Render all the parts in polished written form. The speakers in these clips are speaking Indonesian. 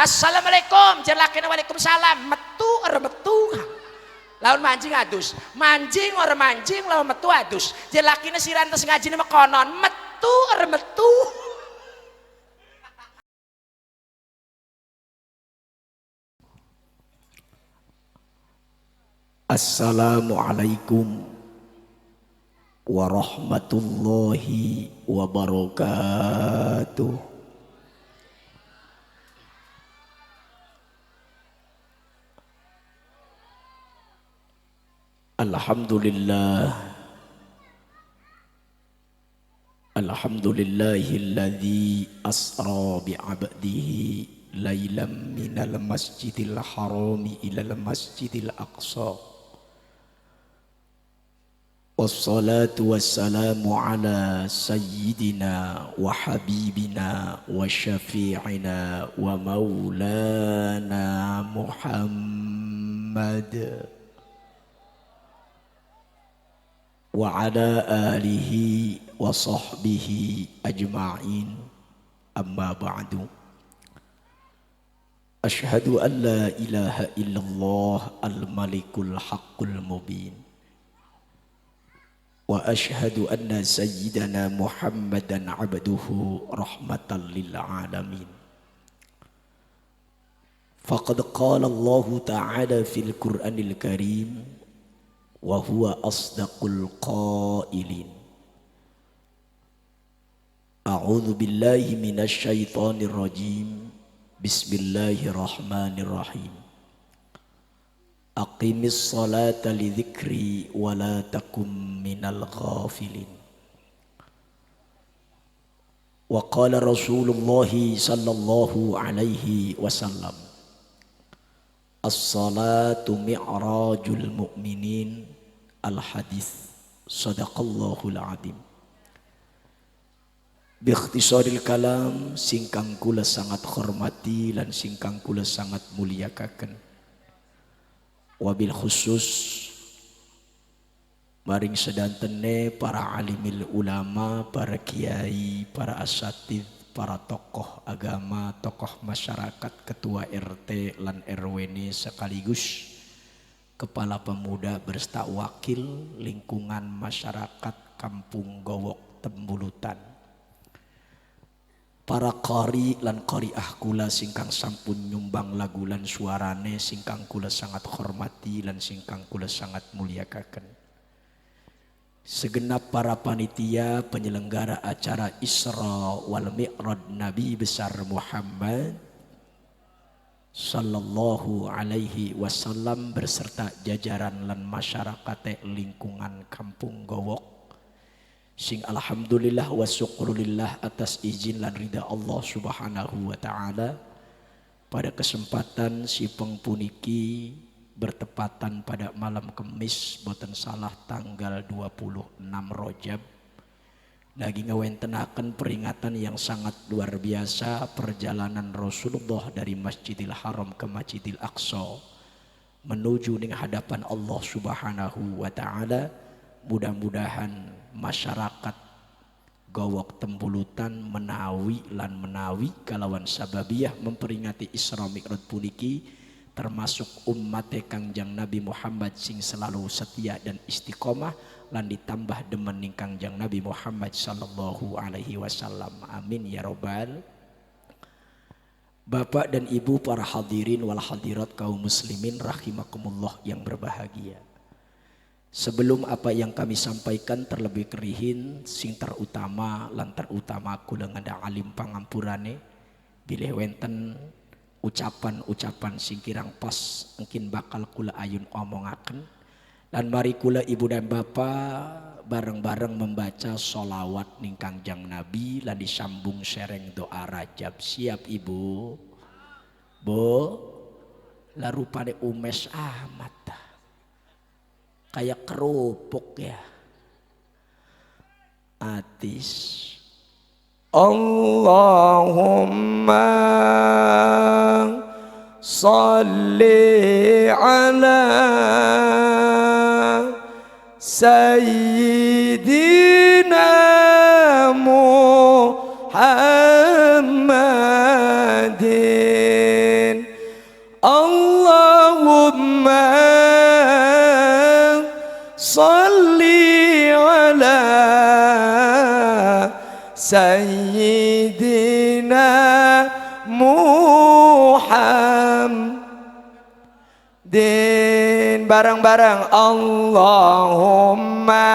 Assalamualaikum jelakina waalaikumsalam metu ora metu lawan mancing adus mancing ora mancing lawan metu adus jelakina sirantes ngajine mekonon metu ora metu. Assalamualaikum warahmatullahi wabarakatuh. Alhamdulillah, alhamdulillahilladzi asra bi'abdihi lailam minal masjidil harami ilal masjidil aqsa. Wassalatu wassalamu ala sayyidina wa habibina wa syafi'ina wa maulana Muhammad wa ala alihi wa sahbihi ajma'in, amma ba'du. Ashhadu an la ilaha illallah al-malikul haqqul mubin wa ashhadu anna sayyidana Muhammadan abduhu rahmatan lil alamin. Faqad qala Allah ta'ala fil Qur'anil Karim wa huwa asdaqul qailin. A'udzu billahi minasy syaithanir rajim. Bismillahirrahmanirrahim. Aqimis salata li dzikri wa la takum minal ghafilin. Wa qala Rasulullah sallallahu alaihi wasallam, as-salatu mi'rajul mu'minin. Al-hadis. Sadaqallahul azim. Biikhtisaril kalam, singkang kula sangat hormati lan singkang kula sangat muliakaken. Wabil khusus maring sedantene para alimil ulama, para kiai, para asatidz, para tokoh agama, tokoh masyarakat, ketua RT lan RW ini sekaligus kepala pemuda berserta wakil lingkungan masyarakat Kampung Gowok Tembulutan. Para qari lan qariah kula singkang sampun nyumbang lagu lan suarane singkang kula sangat hormati lan singkang kula sangat muliakaken. Segenap para panitia penyelenggara acara Isra wal Mi'raj Nabi besar Muhammad sallallahu alaihi wasallam berserta jajaran lan masyarakat lingkungan Kampung Gowok. Sing alhamdulillah wa syukrulillah atas izin lan ridha Allah subhanahu wa ta'ala. Pada kesempatan si pengpuniki bertepatan pada malam Kemis boten salah tanggal 26 Rajab. Lagi ngawentenaken peringatan yang sangat luar biasa perjalanan Rasulullah dari Masjidil Haram ke Masjidil Aqsa menuju ning hadapan Allah subhanahu wa ta'ala. Mudah-mudahan masyarakat Gowok Tembulutan menawi lan menawi kalawan sababiyah memperingati Isra Mi'raj puniki termasuk umat Kangjeng Nabi Muhammad sing selalu setia dan istiqomah lan ditambah demen Kangjeng Nabi Muhammad sallallahu alaihi wasallam. Amin ya robbal. Bapak dan Ibu para hadirin wal hadirat kaum muslimin rahimakumullah yang berbahagia. Sebelum apa yang kami sampaikan terlebih kerihin sing terutama lan terutama kula ngada alim pangampurane bilih wenten ucapan-ucapan sing kirang pas mungkin bakal kula ayun omongaken lan mari kula ibu dan bapak bareng-bareng membaca sholawat ning Kangjeng Nabi lan disambung sereng doa Rajab. Siap ibu? Bu? Lah rupane umes amat kayak kerupuk ya. Atis. Allahumma salli ala sayyidina Muhammadin Sayyidina Muhammadin. Bareng-bareng Allahumma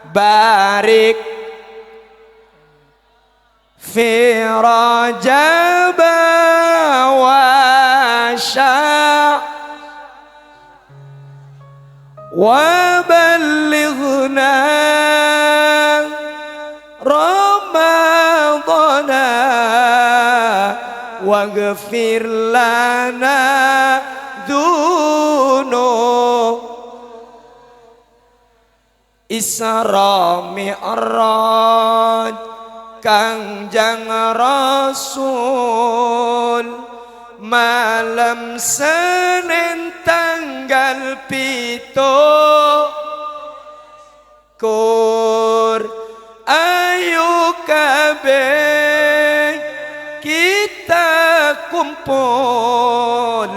barik fi Rajab wa وبلغنا رمضان واغفر لنا ذنوب Isra Mi'raj Kangjeng Rasul malam Senin tanggal 7 Kur ayo kabeh kita kumpul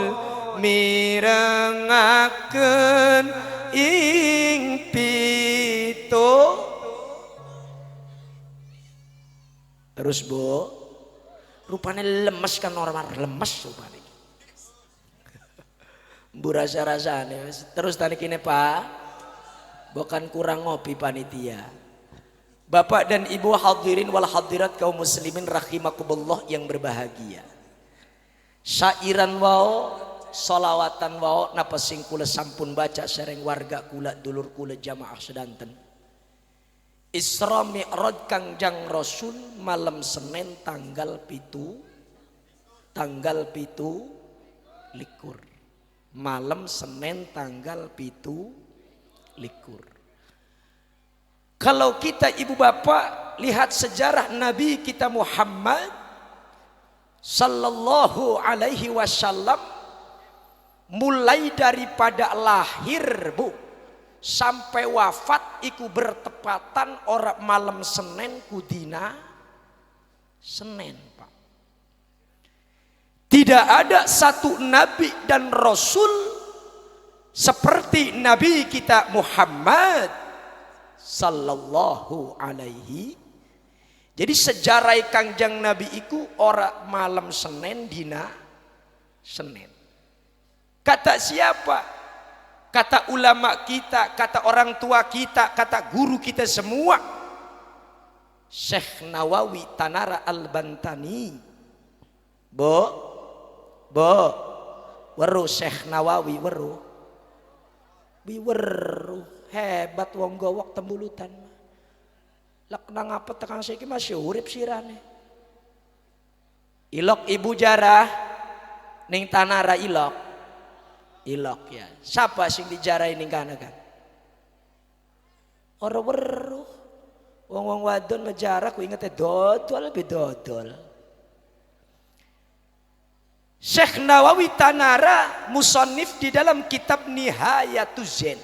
mirengaken ing pito. Terus Bu, rupanya lemes kan orang lemes rupanya. Bu rasa-rasanya terus tadi kini Pak, bukan kurang ngopi panitia. Bapak dan Ibu hadirin wal hadirat kaum muslimin rahimakumullah yang berbahagia. Syairan wau, solawatan wau napa sing kula sampun baca sareng warga kula dulur kula jamaah sedanten. Isra Mi'raj Kangjeng Rasul malam Senin tanggal 7 likur. Malam Senin tanggal 7 likur. Kalau kita ibu bapak lihat sejarah Nabi kita Muhammad sallallahu alaihi wasallam, mulai daripada lahir Bu sampai wafat iku bertepatan orang malam Senin kudina Senin Pak. Tidak ada satu nabi dan rasul seperti Nabi kita Muhammad sallallahu alaihi. Jadi sejarah Kangjeng Nabi iku ora malam Senin dina Senin. Kata siapa? Kata ulama kita, kata orang tua kita, kata guru kita semua. Syekh Nawawi Tanara Al-Bantani. Weru Syekh Nawawi weru. Weru hebat wong gowok tembulutan. Lek nang apa tekan saiki masih urip sirane. Ilok ibu jarah ning Tanara ilok. Ilok ya. Siapa sing dijarai ning kana kan? Ora weruh. Wong-wong wadon menjarah ku ingete dodol lebih dodol. Syekh Nawawi Tanara musannif di dalam kitab Nihayatuz Zain.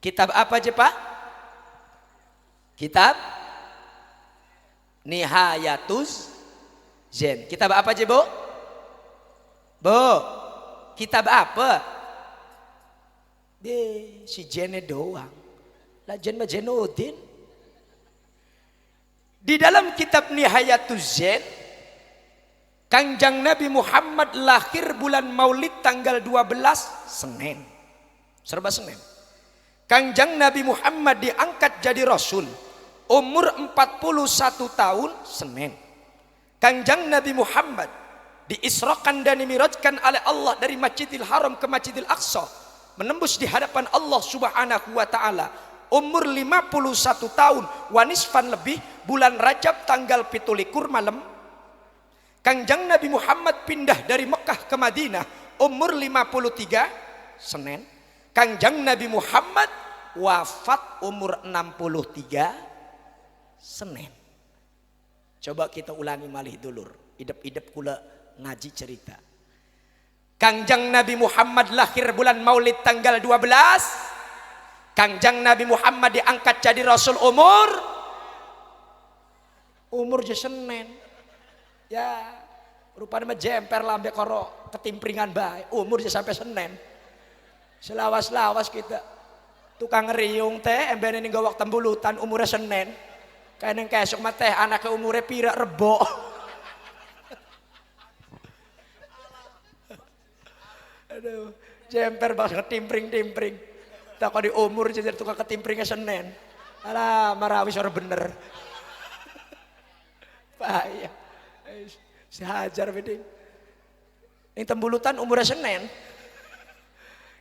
Kitab apa aja Pak? Kitab Nihayatuz Zain. Kitab apa aja Bu? Kitab apa? Si Jene doang. Lah Jen mah Jenudin. Di dalam kitab Nihayatuz Zain, Kangjeng Nabi Muhammad lahir bulan Maulid tanggal 12 Senin. Serba Senin. Kangjeng Nabi Muhammad diangkat jadi Rasul umur 41 tahun Senin. Kangjeng Nabi Muhammad diisrakan dan dimirajkan oleh Allah dari Masjidil Haram ke Masjidil Aqsa, menembus di hadapan Allah Subhanahu wa taala umur 51 tahun wanisfan lebih, bulan Rajab tanggal 17 malam. Kangjeng Nabi Muhammad pindah dari Mekah ke Madinah umur 53 Senin. Kangjeng Nabi Muhammad wafat umur 63 Senin. Coba kita ulangi malih dulur, idep-idep kula ngaji cerita. Kangjeng Nabi Muhammad lahir bulan Maulid tanggal 12. Kangjeng Nabi Muhammad diangkat jadi Rasul umur je Senin. Ya, rupanya jemper lambe karo ketimpringan bae. Umur je sampai Senin. Selawas-lawas kita. Tukang ngeriung teh embene ning gawak tembulutan umurnya Senin. Kayak kesuk mah teh anake umure pira rebo. Aduh, jemper banget timpring-timpring. Tak di umur jadi tukang ketimpringnya Senen. Alah, marawis orang bener. Bahaya. Sehajar beding. Ini tembulutan umurnya Senen.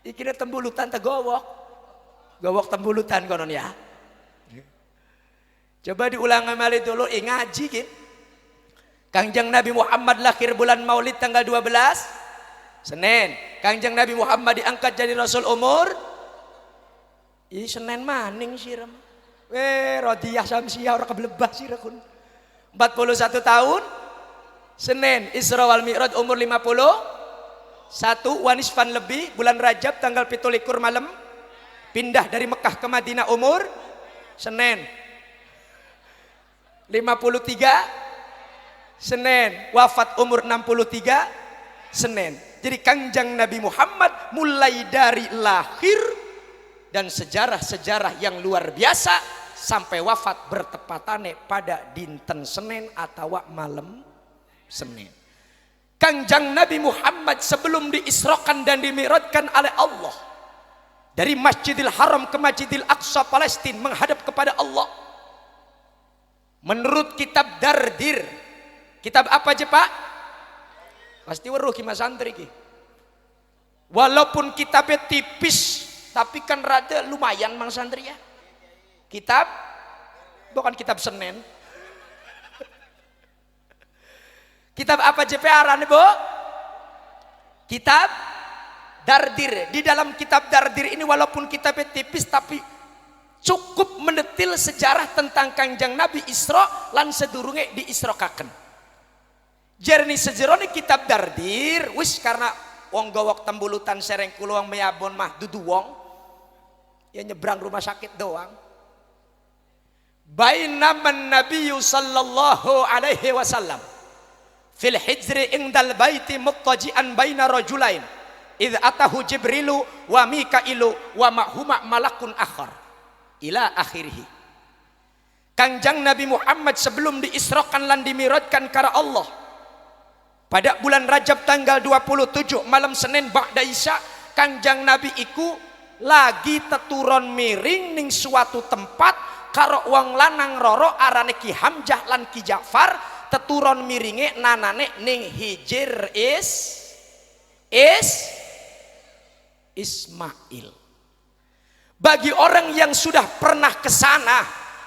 Iki tembulutan tegowok. Gowok tembulutan konon ya. Coba diulang kembali dulu, ngaji gitu. Kangjeng Nabi Muhammad lahir bulan Maulid tanggal 12 Senin. Kangjeng Nabi Muhammad diangkat jadi Rasul umur Senin maning siram. Rodiyah Samsiah orang keblebah sirah kun. 41 tahun Senin. Isra wal Mi'raj umur 51 wanisfan lebih bulan Rajab tanggal 17 malam. Pindah dari Mekah ke Madinah umur Senin. 53 Senin. Wafat umur 63 Senin. Jadi Kangjeng Nabi Muhammad mulai dari lahir dan sejarah-sejarah yang luar biasa sampai wafat bertepatane pada dinten Senin atau malam Senin. Kangjeng Nabi Muhammad sebelum diisrokan dan dimi'rajkan oleh Allah dari Masjidil Haram ke Masjidil Aqsa Palestina menghadap kepada Allah. Menurut kitab Dardir, kitab apa aja Pak? Pasti weruh ki Mas santri ki. Walaupun kitabnya tipis, tapi kan rada lumayan Mang santri ya. Kitab bukan kitab Senin. Kitab apa JP arane, Bu? Kitab Dardir. Di dalam kitab Dardir ini walaupun kitabnya tipis tapi cukup mendetil sejarah tentang Kangjeng Nabi Isra lan sedurunge diisrokaken. Jernih sejerone kitab Dardir wis karena wong gowok tembulutan sereng kuluang meyabon mah dudu wong ya nyebrang rumah sakit doang. Bainaman Nabiyyu sallallahu alaihi wasallam fil hijri indal baiti muttaji'an baina rajulain idh atahu Jibrilu wa Mikailu wa ma'huma malakun akhar ila akhirih. Kangjeng Nabi Muhammad sebelum diisrokan lan dimi'rajkan karo Allah pada bulan Rajab tanggal 27 malam Senin ba'da Isya, Kangjeng Nabi iku lagi teturon miring ning suatu tempat karo wong lanang roro arane Ki Hamzah lan Ki Ja'far. Teturon miringe nanane ning Hijr Ismail. Bagi orang yang sudah pernah ke sana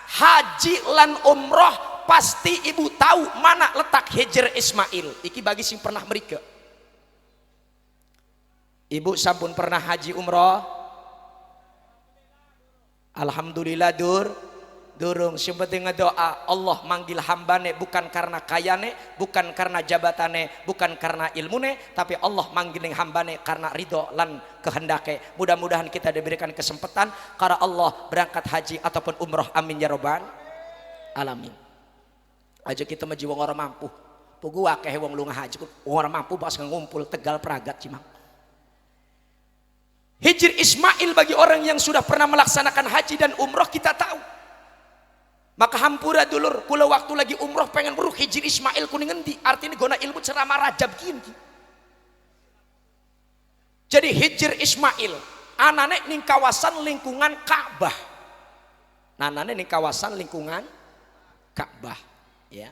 haji lan umroh pasti ibu tahu mana letak Hijr Ismail. Iki bagi sing pernah mereka. Ibu sampun pernah haji umroh? Alhamdulillah durung. Sing penting ngedoa Allah manggil hambane bukan karena kayane, bukan karena jabatane, bukan karena ilmune, tapi Allah manggil hambane karena ridho lan kehendake. Mudah-mudahan kita diberikan kesempatan karena Allah berangkat haji ataupun umroh, amin ya robbal alamin. Aja kita maji wong orang mampu. Pugu akeh wong lunga haji wong orang mampu pas ngumpul Tegal Pragat Cimang. Hijr Ismail bagi orang yang sudah pernah melaksanakan haji dan umroh kita tahu. Maka hampura dulur, kula waktu lagi umroh pengen beruh Hijr Ismail kuning ngendi? Artinya gona ilmu ceramah Rajab gini. Jadi Hijr Ismail anane ning kawasan lingkungan Ka'bah. Nanane ning kawasan lingkungan Ka'bah. Ya.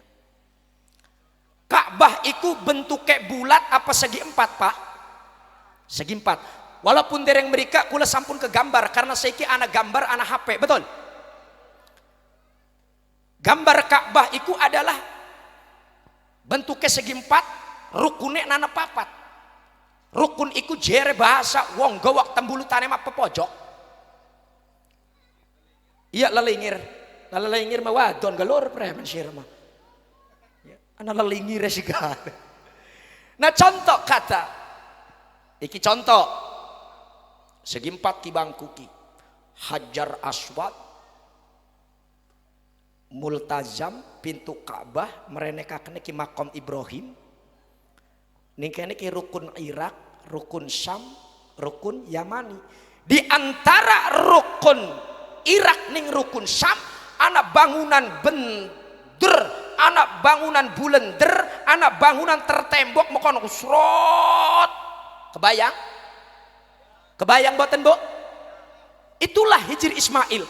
Ka'bah itu bentuknya bulat apa segi empat Pak? Segi empat. Walaupun dereng mereka kula sampun ke gambar karena saiki ana gambar ana HP, betul? Gambar Ka'bah itu adalah bentuknya segi empat, rukunnya nana papat. Rukun itu jere bahasa wong gowok tembulutane mah pepojok. Iya lalingir mah wadon galur preman sir mah. Anak lelingir segala. Nah contoh kata, iki contoh segi empat ki bangku ki Hajar Aswad multazam pintu Ka'bah merenekaken ki makom Ibrahim ningkene ki rukun Irak, rukun Syam, rukun Yamani. Di antara rukun Irak ning rukun Syam anak bangunan bender, anak bangunan bulender, anak bangunan tertembok mekon usrot. Kebayang? Kebayang boten, Bu? Itulah Hijri Ismail.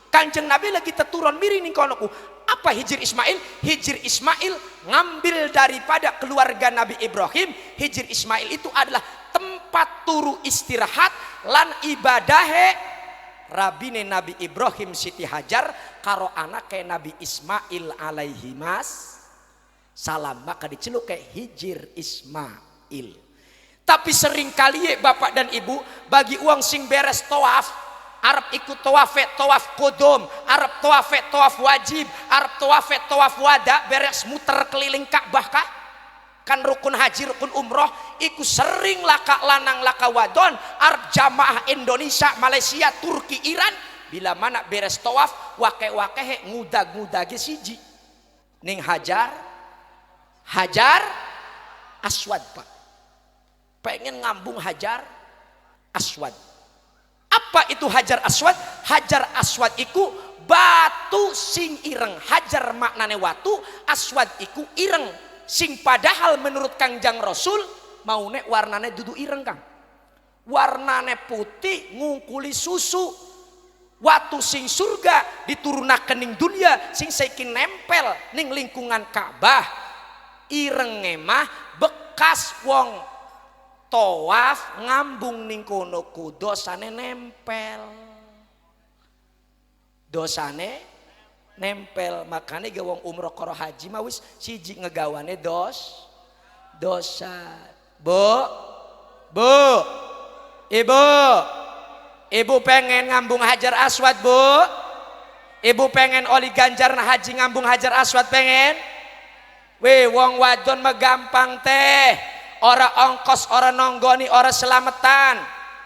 Kanjeng Nabi lagi teturun miring ning kono ku. Apa Hijri Ismail? Hijri Ismail ngambil daripada keluarga Nabi Ibrahim. Hijri Ismail itu adalah tempat turu istirahat lan ibadahe rabine Nabi Ibrahim Siti Hajar karo anak kayak Nabi Ismail alaihi salam, maka diceluk kayak Hijir Ismail. Tapi sering kali bapak dan ibu bagi uang sing beres tawaf Arab ikut tawaf kodom, Arab tawaf wajib, Arab tawaf wada, beres muter keliling Ka'bah kah? Kan rukun haji, rukun umroh, iku sering laka lanang laka wadon, Arab jamaah Indonesia, Malaysia, Turki, Iran, bila mana beres tawaf, wake-wake ngudag-ngudage siji. Ning Hajar Aswad, Pak. Pengen ngambung Hajar Aswad. Apa itu Hajar Aswad? Hajar Aswad iku batu sing ireng. Hajar maknane watu, Aswad iku ireng. Sing padahal menurut Kangjeng Rasul maune warnane dudu ireng, Kang. Warnane putih ngungkuli susu. Watu sing surga diturunaken ning dunia sing saiki nempel ning lingkungan Ka'bah. Irenge mah bekas wong tawaf ngambung ning kono ku dosane nempel. Dosane nempel, makane ge wong umroh karo haji mah wis siji ngegawane dosa. Bu, ibu pengen ngambung Hajar Aswad, Bu? Ibu pengen oli ganjar haji ngambung Hajar Aswad pengen? Weh, wong wadon mah gampang teh. Ora ongkos, ora nonggoni, ora selamatan.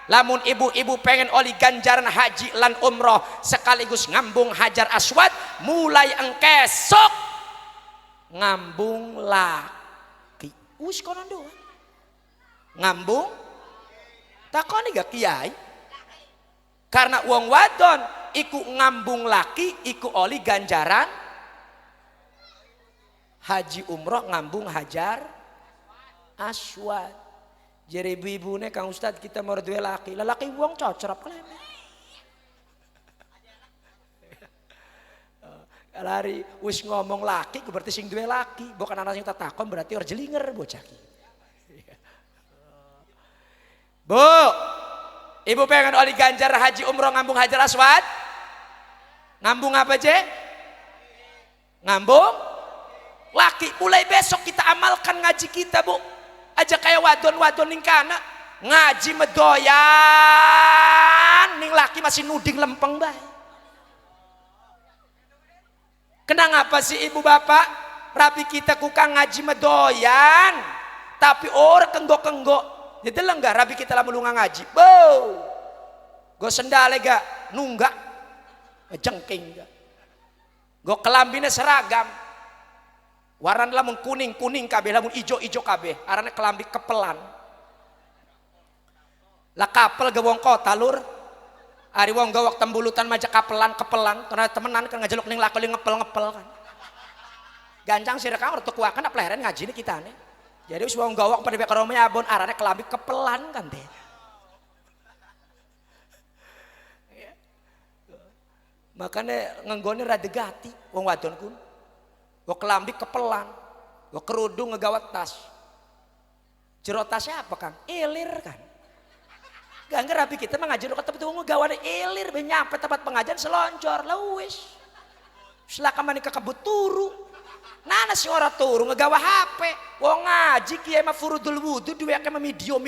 Lamun ibu-ibu pengen oli ganjaran haji lan umroh sekaligus ngambung Hajar Aswad, mulai engkesok ngambung laki. Wis kono doang. Ngambung takoni gak kiai? Karena wong wadon iku ngambung laki iku oli ganjaran haji umroh ngambung Hajar Aswad. Jadi ibu-ibu nih Kang Ustad kita mau dua laki, lelaki uang cocorap kalian. Lari wis ngomong laki, berarti sing dua laki, bukan anak sing tatakon berarti orang jelinger bocah. Bu, ibu pengen oli ganjar haji umroh ngambung Hajar Aswad? Ngambung apa aja? Ngambung laki. Mulai besok kita amalkan ngaji kita, Bu. Aja kayak wadon-wadon ning kana ngaji medoyan ning laki masih nuding lempeng bae. Kenapa sih ibu bapak rapi kita kukang ngaji medoyan tapi orang kenggok-kenggok jadi lenggah rapi kita lamun ngaji bow go sendale gak nunggak jengking gak go kelambine seragam warna lamun kuning kabeh, lamun ijo kabeh, arane kelambi kepelan. Lah kapel ge wong kota lur. Ari wong gawak tembulutan majak kepelan, karena temenan kan ngajeluk ning lakoli ngepel kan. Gancang sira kang ortu kuakan pleheren ngaji ni kitane. Jadi wis wong gawak pada karo nyabon arane kelambi kepelan kan teh. Makanya ngenggone radegati wong wadon kun. Gue kelambi kepelan, gue kerudung ngegawat tas. Jero tasnya apa Kang? Ilir kan. Gak ngerapi kita mengajar ke tempat itu ngegawat ilir, nyampe tempat pengajian seloncor, lawis. Silakan mani ke kebut turu. Nana si orang turu ngegawa HP. Wong ngaji kiai mah furudul wudu dua kema video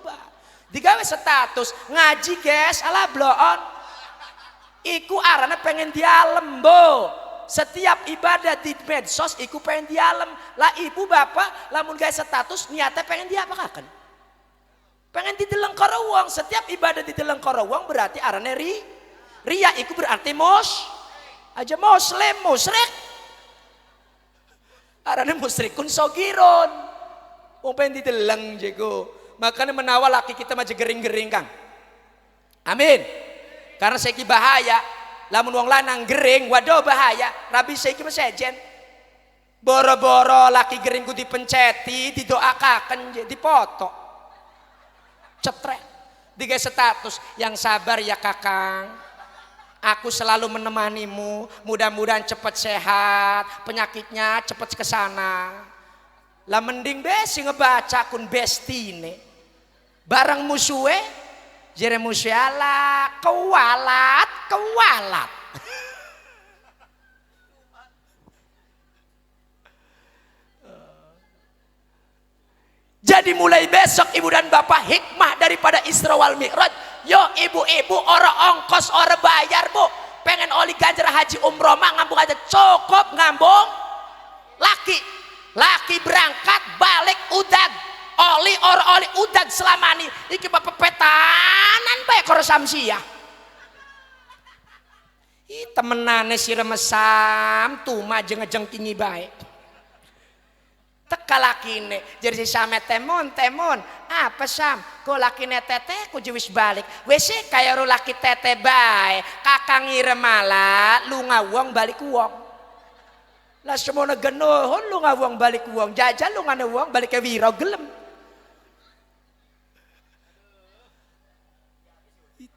ba. Digawe status ngaji guys, ala bloon. Iku arana pengen dialem bo. Setiap ibadah di medsos iku pengen dialem lah ibu bapak lamun guys status niatnya pengen diapakan pengen dideleng karo wong. Setiap ibadah dideleng karo wong berarti arane ria iku berarti aja muslim musyrik arane musyrikun sogirun wong pengen dideleng jego. Makanya menawa laki kita mah gering-gering Kang. Amin. Karena seki bahaya lamun wong lanang gering waduh bahaya rabi saiki mesejen boro-boro laki gering ku dipenceti didoakaken dipoto cetrek digawe status yang sabar ya kakang aku selalu menemanimu mudah-mudahan cepat sehat penyakitnya cepat kesana lah mending besi ngebaca kun bestine barang musuhe jere musyala kewalat jadi mulai besok ibu dan bapak hikmah daripada Isra wal Mi'raj yo ibu-ibu ora ongkos ora bayar bu pengen oli ganjar haji umroh mah ngambung aja cukup ngambung laki berangkat balik udag oli udag selamani iki bapak petanan bae karo samsiah temenane si remesam tuma jengking bae teka lakine jadi si same temon apa sam kok lakine tete ku wis balik wis kaya ro laki tete bae kakang irem malah lu ngawong balik uang lah semono genohon lu ngawong balik uang jajal lu ngane uang balik ke wiro gelem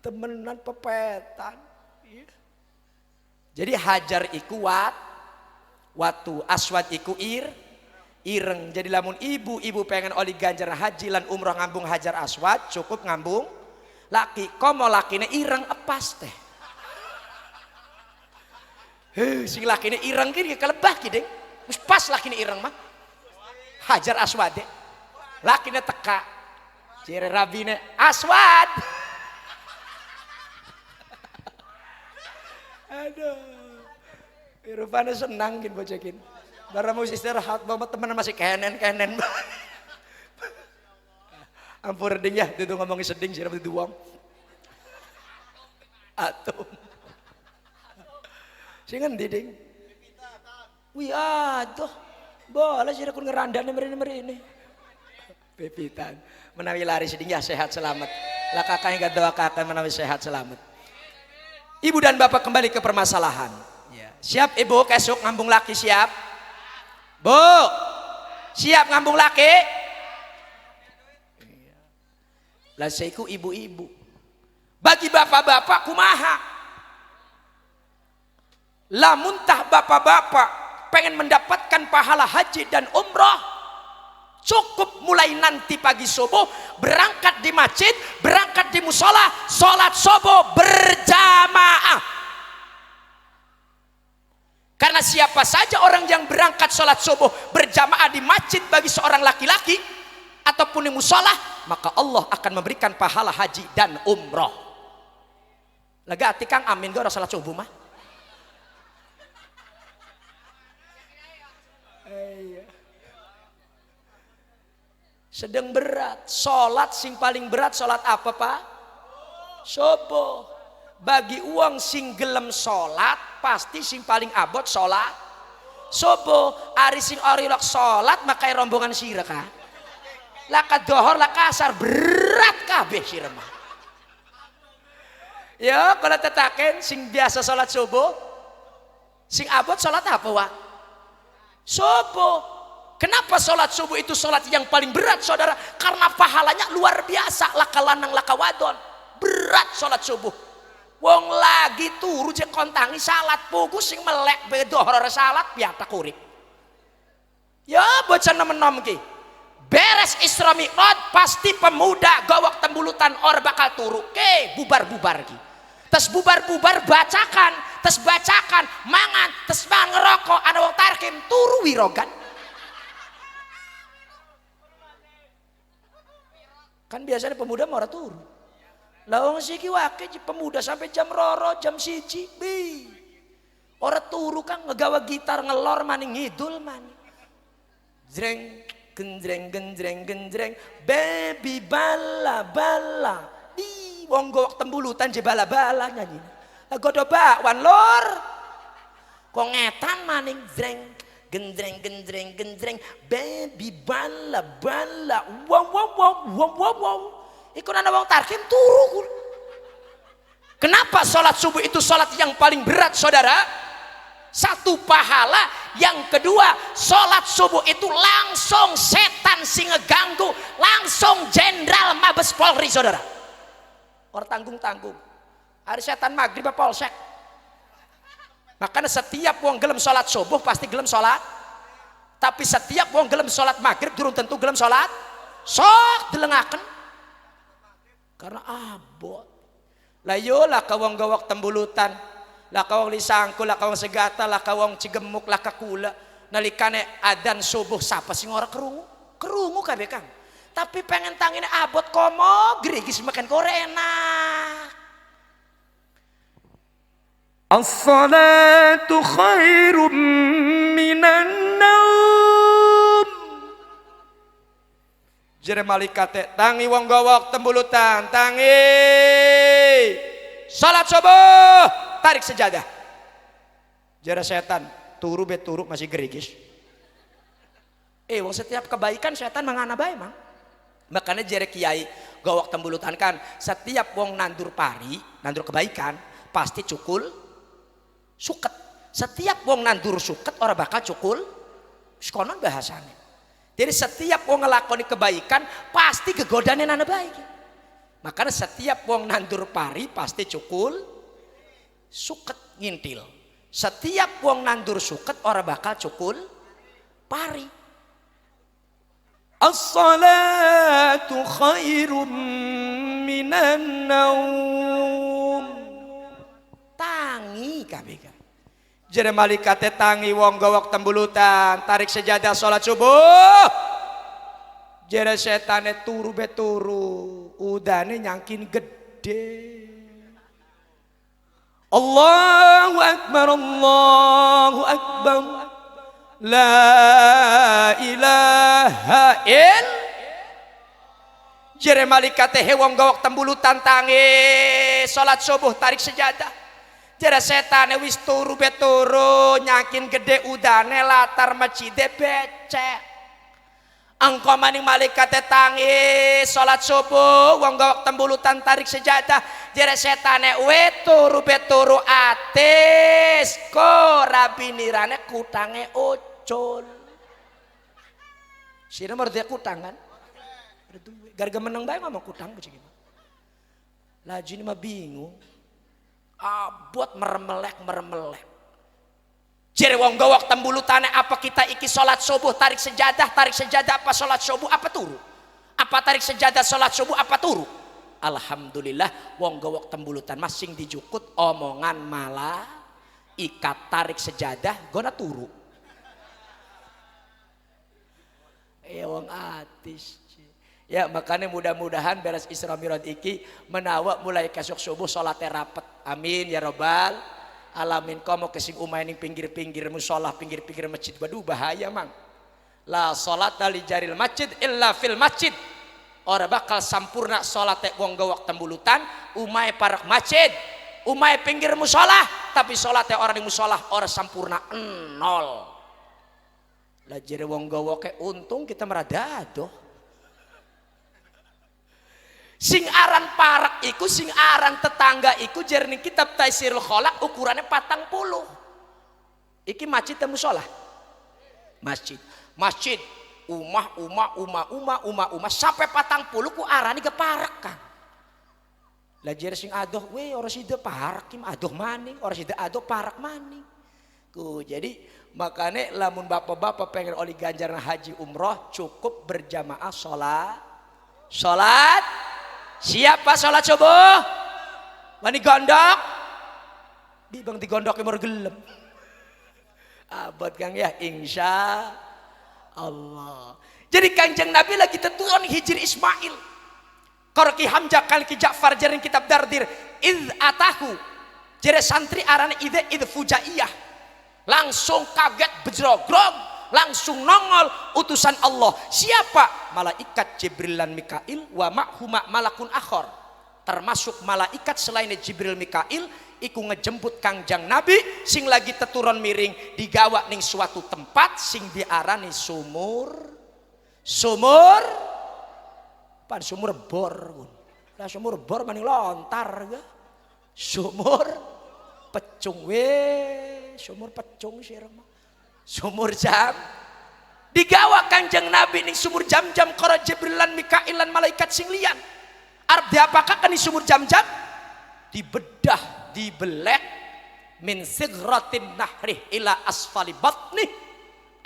temenan pepetan jadi hajar iku watu aswad iku ireng jadi lamun ibu pengen oli ganjar haji lan umroh ngambung hajar aswad cukup ngambung laki komo lakine ireng epas teh sing lakine ireng ki kelebah ki ding wis pas lakine ireng mah hajar aswad deh lakine teka jere rabine aswad aduh rupanya senang gin bocekin barang mau istirahat bapak teman masih kenen ampun ding ya itu ngomongin seding sih itu uang atum sih kan diding wih aduh boleh sih aku ngerandan merini pepitan menawi lari seding ya sehat selamat lah kakaknya gak doa kakak menawi sehat selamat ibu dan bapak kembali ke permasalahan ya. Siap ibu kesuk ngambung laki siap bu siap ngambung laki lah seiku ibu-ibu bagi bapak-bapak kumaha lamun tah bapak-bapak pengen mendapatkan pahala haji dan umroh cukup mulai nanti pagi subuh berangkat di masjid berangkat di musola sholat subuh berjamaah karena siapa saja orang yang berangkat sholat subuh berjamaah di masjid bagi seorang laki-laki ataupun di musola maka Allah akan memberikan pahala haji dan umroh lega hati kang amin gak sholat subuh mah sedang berat sholat sing paling berat sholat apa pak subuh bagi uang sing gelem sholat pasti sing paling abot sholat subuh ari sing orilok sholat makai rombongan sirah kah laka dohor laka asar berat kabeh sirah mah ya kalau tetaken sing biasa sholat subuh sing abot sholat apa wak subuh. Kenapa sholat subuh itu sholat yang paling berat saudara? Karena pahalanya luar biasa. Laka lanang laka wadon berat sholat subuh. Wong lagi turu cek kontangi salat pugu sing melek bedo horor salat piata kurip. Ya bocah nemen-nom ki. Beres Isra Mi'raj pasti pemuda gawak tembulutan or bakal turu ke bubar-bubar ki. Tes bubar-bubar bacakan, tes bacakan mangan, tes mangan ngerokok ana wong tarkim turu wirogan. Kan biasanya pemuda mau turu lawang siki wake pemuda sampai jam roro jam siji bi ora turu kan ngegawa gitar ngelor maning ngidul maning jreng genjreng baby bala di wong gowok tembulutan je bala nyanyi lah godo bakwan lor kok ngetan maning jreng genjreng baby bala wow iku ana wong tarkim turu Kenapa sholat subuh itu sholat yang paling berat saudara? Satu, pahala. Yang kedua, sholat subuh itu langsung setan sing ngeganggu, langsung jenderal Mabes Polri saudara. Orang tanggung-tanggung. Hari setan maghrib apa polsek. Makanya setiap wong gelem sholat subuh pasti gelem sholat. Tapi setiap wong gelem sholat maghrib durung tentu gelem sholat. Sok dilengaken. Karena abot. Lah yo lah kawang gawak tembulutan, lah kawang lisangku, lah kawang segata, lah kawang cigemuk, lah kakula. Nalikane adan subuh sapa sing ora kerungu? Kerungu kabeh Kang. Tapi pengen tangine abot komo grigis makan korena. As-salatu khairum minan naum. Jere malaikate tangi wong gawak tembulutan, tangi salat subuh, tarik sejadah. Jere setan turu masih gerigis. Wong setiap kebaikan setan mangana bae mang. Makanya jere kiai gawak tembulutan kan setiap wong nandur pari, nandur kebaikan pasti cukul suket. Setiap wong nandur suket ora bakal cukul sekonon bahasane. Jadi setiap wong ngelakoni kebaikan pasti kegodane nana baik. Makanya setiap wong nandur pari pasti cukul suket ngintil. Setiap wong nandur suket ora bakal cukul pari. As-salatu khairum minan naum. Tangi kabeh. Jere malaikate tangi wong gawak tembulutan, tarik sejadah salat subuh. Jere setane turu udane nyangkin gede. Allahu akbar, Allahu akbar. La ilaha il. Jere malaikate he wong gawak tembulutan tangi salat subuh, tarik sejadah. Jere setane wis turu nyakin gede udane latar masjide becek. Engko maning malaikate tangi salat subuh wong gawak tembulutan tarik sejadah. Jere setane turu atis ko rabinirane kutange ucul. Sira merde kutang kan? Garga meneng bae ngomong kutang begini. Lajine mah bingung. Abot meremelek. Jere wong gawak tembulutane apa kita iki salat subuh tarik sejadah apa salat subuh apa turu? Apa tarik sejadah salat subuh apa turu? Alhamdulillah wong gawak tembulutan masing dijukut omongan malah ikat tarik sejadah gona turu. Wong atis. Ya makanya mudah-mudahan beres Isra Mi'raj iki menawa mulai kesok subuh salatnya rapet. Amin ya robbal alamin. Komo kesing umay ning pinggir-pinggir musola, pinggir-pinggir masjid. Waduh bahaya mang. La salata li jaril masjid illa fil masjid. Ora bakal sampurna salatnya wong gawak tembulutan umay parak masjid, umay pinggir musola, tapi salatnya orang di musola ora sampurna nol. Lah jere wong gawake untung kita meradado. Sing aran parak iku, sing aran tetangga iku jernih kitab Taisirul Kholaq ukurannya 40. Iki masjid dan musola. Masjid umah sampai 40 ku arani ke parak kan. Lah jer sing adoh we ora sida parak kim adoh maning, ora sida adoh parak maning. Ku jadi makane lamun bapak-bapak pengen oli ganjaran haji umroh cukup berjamaah salat. Siapa salat subuh? Wani gondok? Di bang digondok mur gelem. Abot Kang ya insya Allah. Jadi Kanjeng Nabi lagi tetuan Hijri Ismail. Korki Hamzah kali ki Ja'far jaring kitab Dardir id atahu. Jere santri arane id fujaiyah. Langsung kaget bejrogrog. Langsung nongol utusan Allah. Siapa? Malaikat Jibril dan Mikail wa ma'huma malakun akhor. Termasuk malaikat selain Jibril Mikail iku ngejemput Kangjeng Nabi sing lagi teturon miring digawa ning suatu tempat sing diarani sumur pan sumur bor. Lah sumur bor maning lontar ga. Sumur pecung sumur pecung sirah mah. Sumur jam digawa Kanjeng Nabi ning sumur jam-jam karo Jibril lan Mikail lan malaikat sing liyan. Arep diapakah kan di sumur jam-jam? Dibedah, dibelek min sigratin nahri ila asfali batni.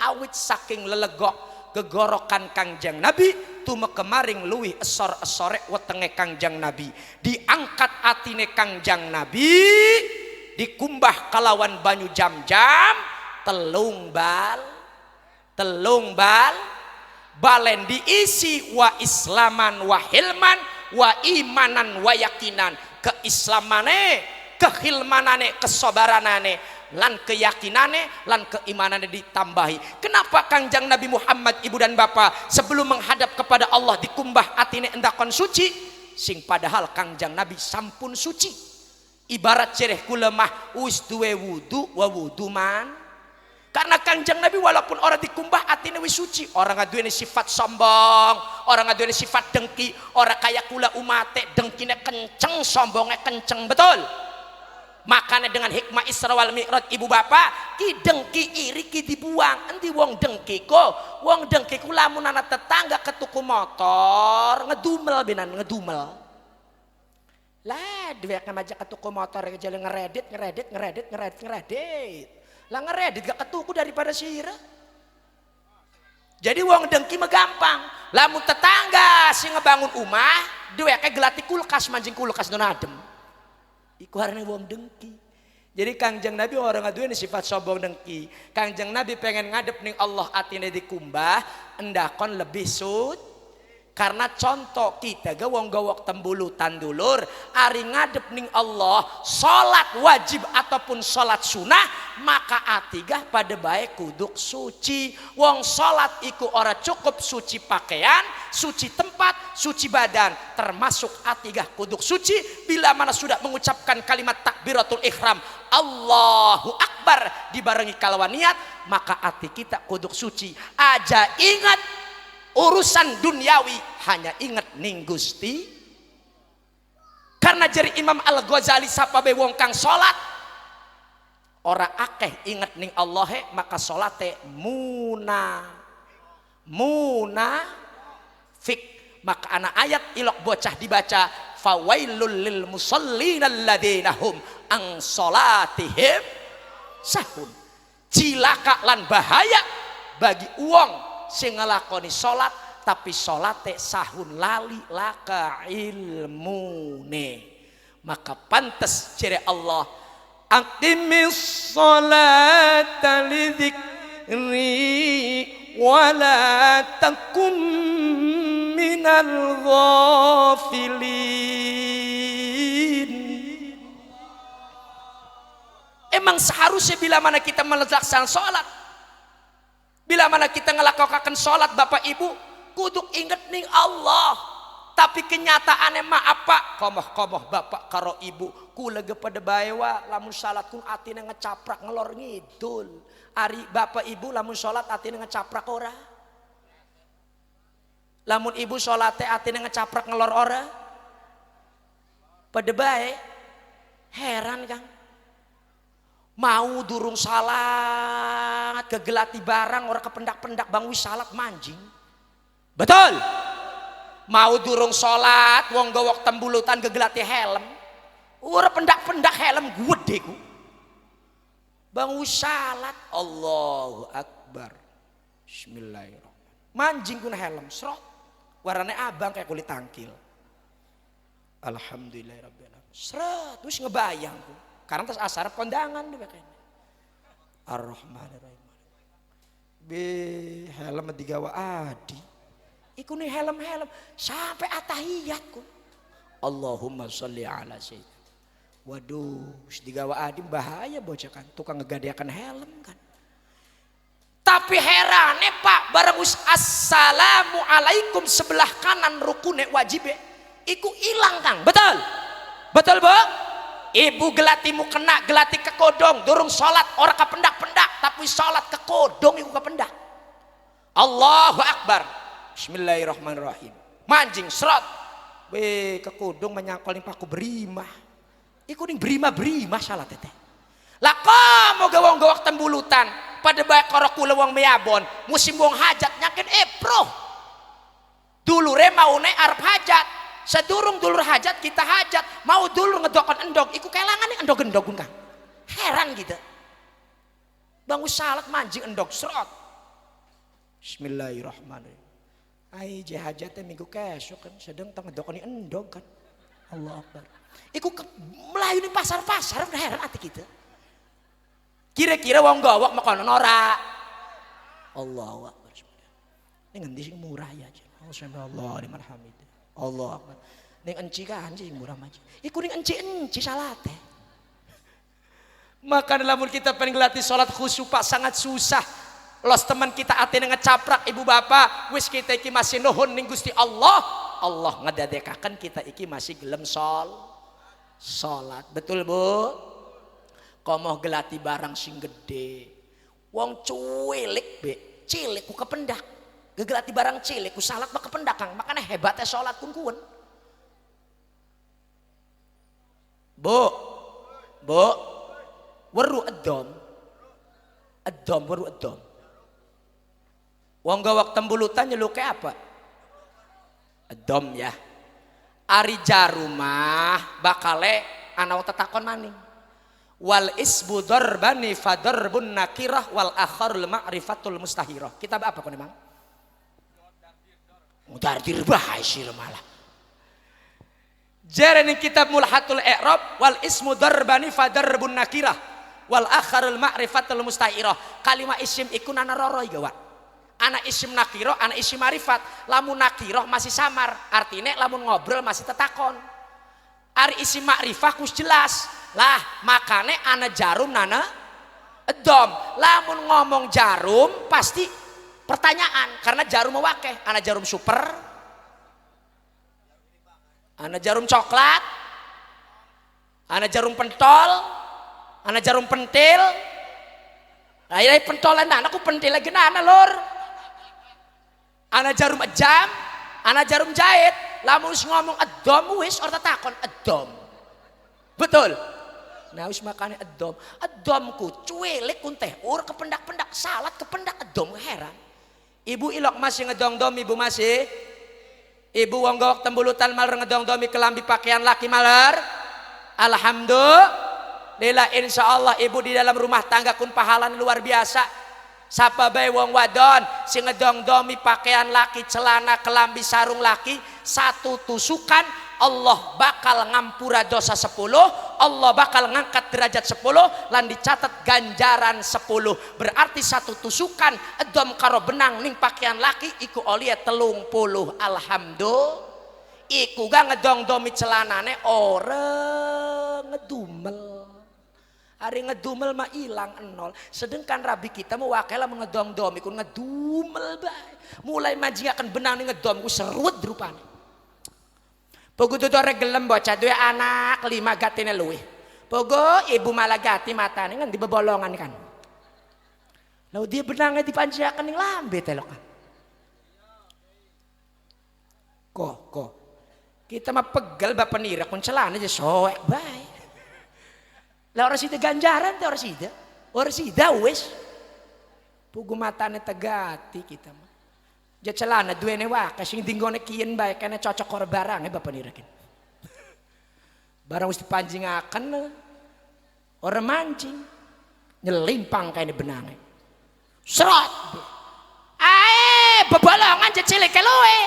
Awit saking lelegok gegorokan Kanjeng Nabi tume kemaring luwih esor-esore wetenge Kanjeng Nabi. Diangkat atine Kanjeng Nabi, dikumbah kalawan banyu jam-jam telung bal balen diisi wa islaman wa hilman wa imanan wa yakinan. Keislamane, kehilmanane, kesabaranane lan keyakinane lan keimanane ditambahi. Kenapa Kanjeng Nabi Muhammad ibu dan bapak sebelum menghadap kepada Allah dikumbah atine endakon suci sing padahal Kanjeng Nabi sampun suci. Ibarat cereh kula mah wis duwe wudu wa wudu man. Karena Kanjeng Nabi walaupun orang dikumbah atine wis suci, orang ngaduweni sifat sombong, orang ngaduweni sifat dengki, orang kaya kula umate dengkine kenceng, sombongnya kenceng, betul. Makanya dengan hikmah Isra wal Mi'raj ibu bapak, ki dengki iri ki dibuang. Endi wong dengki ko? Wong dengki ku lamun ana tetangga ketuku motor, ngedumel benan ngedumel. Lah duwe ngajak ketuku motor jalan ngeredit. Lah ngeredit gak ketuku daripada sirah. Jadi wong dengki mah gampang. Lamun tetangga sing ngebangun omah, duweke gelati kulkas manjing kulkas don adem. Iku harane wong dengki. Jadi Kanjeng Nabi orang ngaduin sifat sombong dengki. Kanjeng Nabi pengen ngadep ning Allah atine dikumbah, endakon lebih karena contoh kita ga wong gawok tembulu tandulur ari ngadep ning Allah salat wajib ataupun salat sunah maka atigah pada baik kuduk suci. Wong salat iku ora cukup suci pakaian, suci tempat, suci badan, termasuk atigah kuduk suci bila mana sudah mengucapkan kalimat takbiratul ihram Allahu Akbar dibarengi kalawan niat maka ati kita kuduk suci. Aja ingat urusan duniawi hanya ingat ning Gusti. Karena jari Imam Al-Ghazali sapabe wong kang salat ora akeh inget ning Allah maka salate fik. Maka ana ayat ilok bocah dibaca fawailul lil musallin alladzina hum an salatihim sahun. Cilaka lan bahaya bagi uang sing ngelakoni salat tapi salate sahun lali laka ilmune. Maka pantes jere Allah aqimis salata lidzikri wala takum minal ghafilin. Emang seharusnya bila mana kita melaksanakan salat, bila mana kita ngelakukan sholat bapak ibu kuduk inget ning Allah. Tapi kenyataannya mah apa? Komoh bapak karo ibu kula pada baewa lamun salat kun atine ngecaprak ngelor ngidul. Ari bapak ibu lamun sholat atine ngecaprak ora? Lamun ibu sholate atine ngecaprak ngelor ora? Pada bae heran Kang. Mau durung salat kegelati barang orang kependak-pendak bang wis salat manjing. Betul. Mau durung salat wong gawok tembulutan kegelati helm. Ora pendak-pendak helm gede ku. Bang wis salat Allahu Akbar. Bismillahirrahmanirrahim. Manjing kun helm srot. Warnane abang kayak kulit tangkil. Alhamdulillahirabbil alamin. Sret wis ngebayang ku. Karena tas asarap kondangan deh kayaknya. Ar-Rahmanir-Rahim. Be helm digawa adi. Iku nih helm sampai atahiyatku. Allahumma sholli ala sayyidina. Waduh, digawa adi bahaya bocah kan. Tukang ngegadiakan helm kan. Tapi herane Pak, barang assalamualaikum sebelah kanan rukune wajibe. Iku ilang Kang. Betul? Betul, Bu? Ibu gelatimu kena gelati ke kodong durung sholat orang kependak-pendak tapi sholat ke kodong ibu kependak. Allahu Akbar. Bismillahirrahmanirrahim. Manjing serot be ke kodong menyangkol paku berimah Iku ning brima-brima salah teteh. Lah kamu gawang-gawak tembulutan pada baik karo kula wong Meabon musim wong hajat nyakin April. Dulure maune arep hajat. Sedurung dulur hajat kita hajat, mau dulur ngedokon endog iku kelangan ning endog-endog Kang. Heran gitu. Bangun salat mancing endog serot. Bismillahirrahmanirrahim. Ai je hajatnya minggu kesuk kan sedang tengah ngedokoni endog kan. Allah Akbar. Iku melayu ning pasar-pasar heran ati kita. Kira-kira wong gawak makonon ora. Allahu Akbar. Ning endi sing murah ya. Subhanallah liman hamid. Allah Akbar. Ning enci kan sing murah mah. Iku ning enci salate. Maka lamun kita pengen ngelatih salat khusyuk Pak sangat susah. Los teman kita atene ngecaprak ibu bapak, wis kita iki masih nuhun ning Gusti Allah. Allah ngedadekaken kita iki masih gelem salat. Betul Bu? Komoh gelati barang sing gede. Wong cuwilik be, cilik ku kependak. Gegelati barang cilik ku salat mah kependak Kang. Makanya hebatnya salat kun. Bu. Weru edom weru edom. Wong gawak tembulutan nyeluke apa? Edom ya. Ari jarumah bakale anaw tetakon maning. Wal isbu darbani fadarbun nakirah wal akharul ma'rifatul mustahirah. Kitab apa kon emang? Mudardir bahasir malah. Jare ning kitab Mulhatul I'rab wal ismu darbani fadarbun nakirah wal akharul ma'rifatul mustahirah. Kalimah isim iku ana roro gawa. Ana isim nakirah, ana isim ma'rifat. Lamun nakirah masih samar, artinya lamun ngobrol masih tetakon. Ari isim ma'rifah kus jelas. Lah makane ana jarum nana edom. Lamun ngomong jarum pasti pertanyaan karena jarum mewakeh. Ana jarum super, ana jarum coklat, ana jarum pentol, ana jarum pentil. Ayo pentolan anakku pentil lagi nana lor. Ana jarum ejam, ana jarum jahit. Lamun ngomong edom wis ora takon edom. Betul. Nah wis makane edom. Edomku cuwilik kun teh ur kependak-pendak salat kependak edom heran. Ibu ilok masih ngedong-dom ibu masih. Ibu wong gawak tembulutan maler ngedong-domi kelambi pakaian laki maler. Alhamdulillah insyaallah ibu di dalam rumah tangga kun pahalan luar biasa. Sapa bae wong wadon sing ngedong-domi pakaian laki celana kelambi sarung laki satu tusukan Allah bakal ngampura dosa 10, Allah bakal ngangkat derajat 10 lan dicatat ganjaran 10. Berarti satu tusukan edom karo benang ning pakaian laki iku olie 30. Alhamdulillah. Iku ga ngedong-domi celanane ora ngedumel. Hari ngedumel mah ilang enol. Sedangkan rabi kita mau wakela ngedong-dom iku ngedumel bae. Mulai majing akan benang ning ngedom ku serut rupane. Pogo dodore gelem bocah duwe anak 5 gatine luwih. Pogo ibu malah gati matane ngendi bebolongan kan. Lalu dia benangnya dipanjakan ning lambe telok kan. Kok. Kita mah pegel bapak nira kun celana aja soek bae. Lah ora sida ganjaran teh ora sida wis. Pugu matane tegati kita mah. Ja celana duwene wae sing dinggone kien bae kene cocok karo barange bapak nirakin. Barang wis dipanjingaken ora mancing nyelimpang kaene benange. Serot. Ae bebolongan je cilik loe.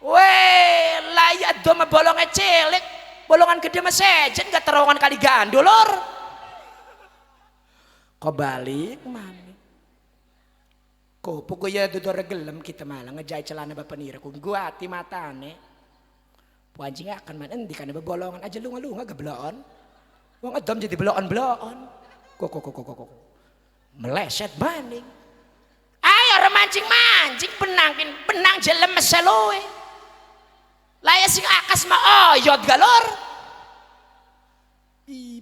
Weh, layak do bolonge cilik. Bolongan gede mah sejen gak terowongan kali gandul lor. Kok balik mami. Kok pokoknya dodor gelem kita malah ngejahit celana bapak nira ku gua hati matane. Puanjing akan mana endi kan bolongan aja lunga-lunga gebelon. Wong edom jadi belon-belon. Kok. Meleset maning. Ayo orang mancing benang jelem meseloe. Laya sing akas mah oyot galor.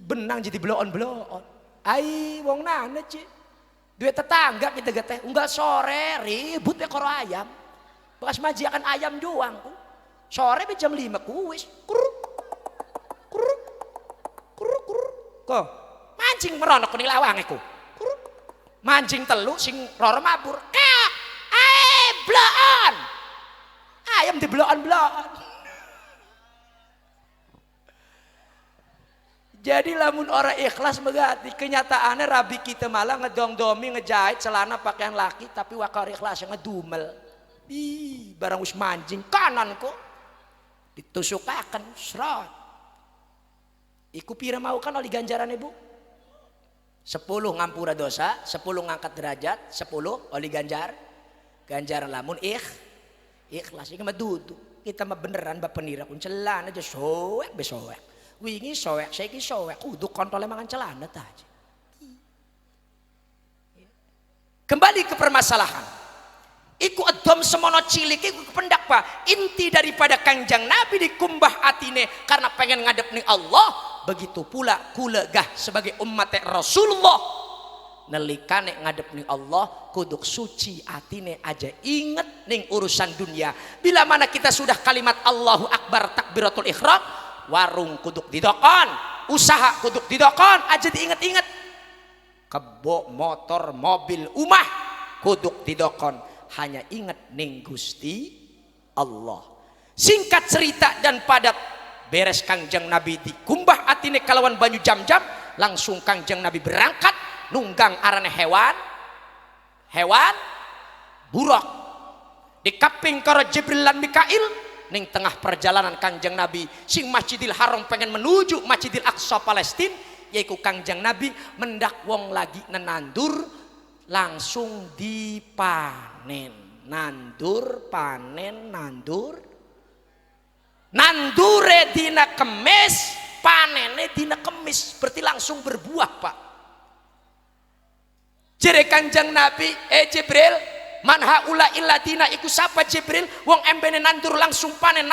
Benang jadi belon-belon. Ai wong nana cik. Duit tetangga kita geteh. Enggak sore ribut karo ayam. Bekas maji akan ayam doang. Sore jam 5 kuis. Kok mancing merono ning lawange ku. Mancing telu sing roro mabur. Bloon. Ayam dibloon-bloon. Jadi lamun orang ikhlas megati kenyataannya rabi kita malah ngedong-domi ngejahit celana pakaian laki tapi wakar ikhlas ngedumel. Ih, barang wis mancing kanan kok ditusukaken srot. Iku pira mau kan oli ganjaran ibu? 10 ngampura dosa, 10 ngangkat derajat, 10 oli ganjaran lamun ikhlas iki mah dudu. Kita mah beneran bab penira kun celana aja soek besoek. Wingi soek, saiki soek, kudu kontole mangan celana ta aja. Kembali ke permasalahan. Iku edom semono cilik iku kependak Pak. Inti daripada Kanjeng Nabi dikumbah atine karena pengen ngadep ning Allah. Begitu pula kulegah sebagai umat Rasulullah. Nelikane ngadep ning Allah kuduk suci atine aja inget ning urusan dunia. Bila mana kita sudah kalimat Allahu Akbar takbiratul ihram, warung kuduk didokon, usaha kuduk didokon aja diinget-inget. Kebo motor mobil umah kuduk didokon. Hanya ingat ning Gusti Allah. Singkat cerita dan padat beres Kanjeng Nabi dikumbah atine kalawan banyu jam-jam, langsung Kanjeng Nabi berangkat nunggang arane hewan buruk dikaping karo Jibril lan Mikail ning tengah perjalanan Kanjeng Nabi sing Masjidil Haram pengen menuju Masjidil Aqsa Palestina, yaitu Kanjeng Nabi mendak wong lagi nenandur langsung dipanen. Nandur panen nandure dina Kemis, panene dina Kemis, berarti langsung berbuah Pak. Jere Kanjeng Nabi Jibril man haula illadina iku sapa Jibril wong embene nandur langsung panen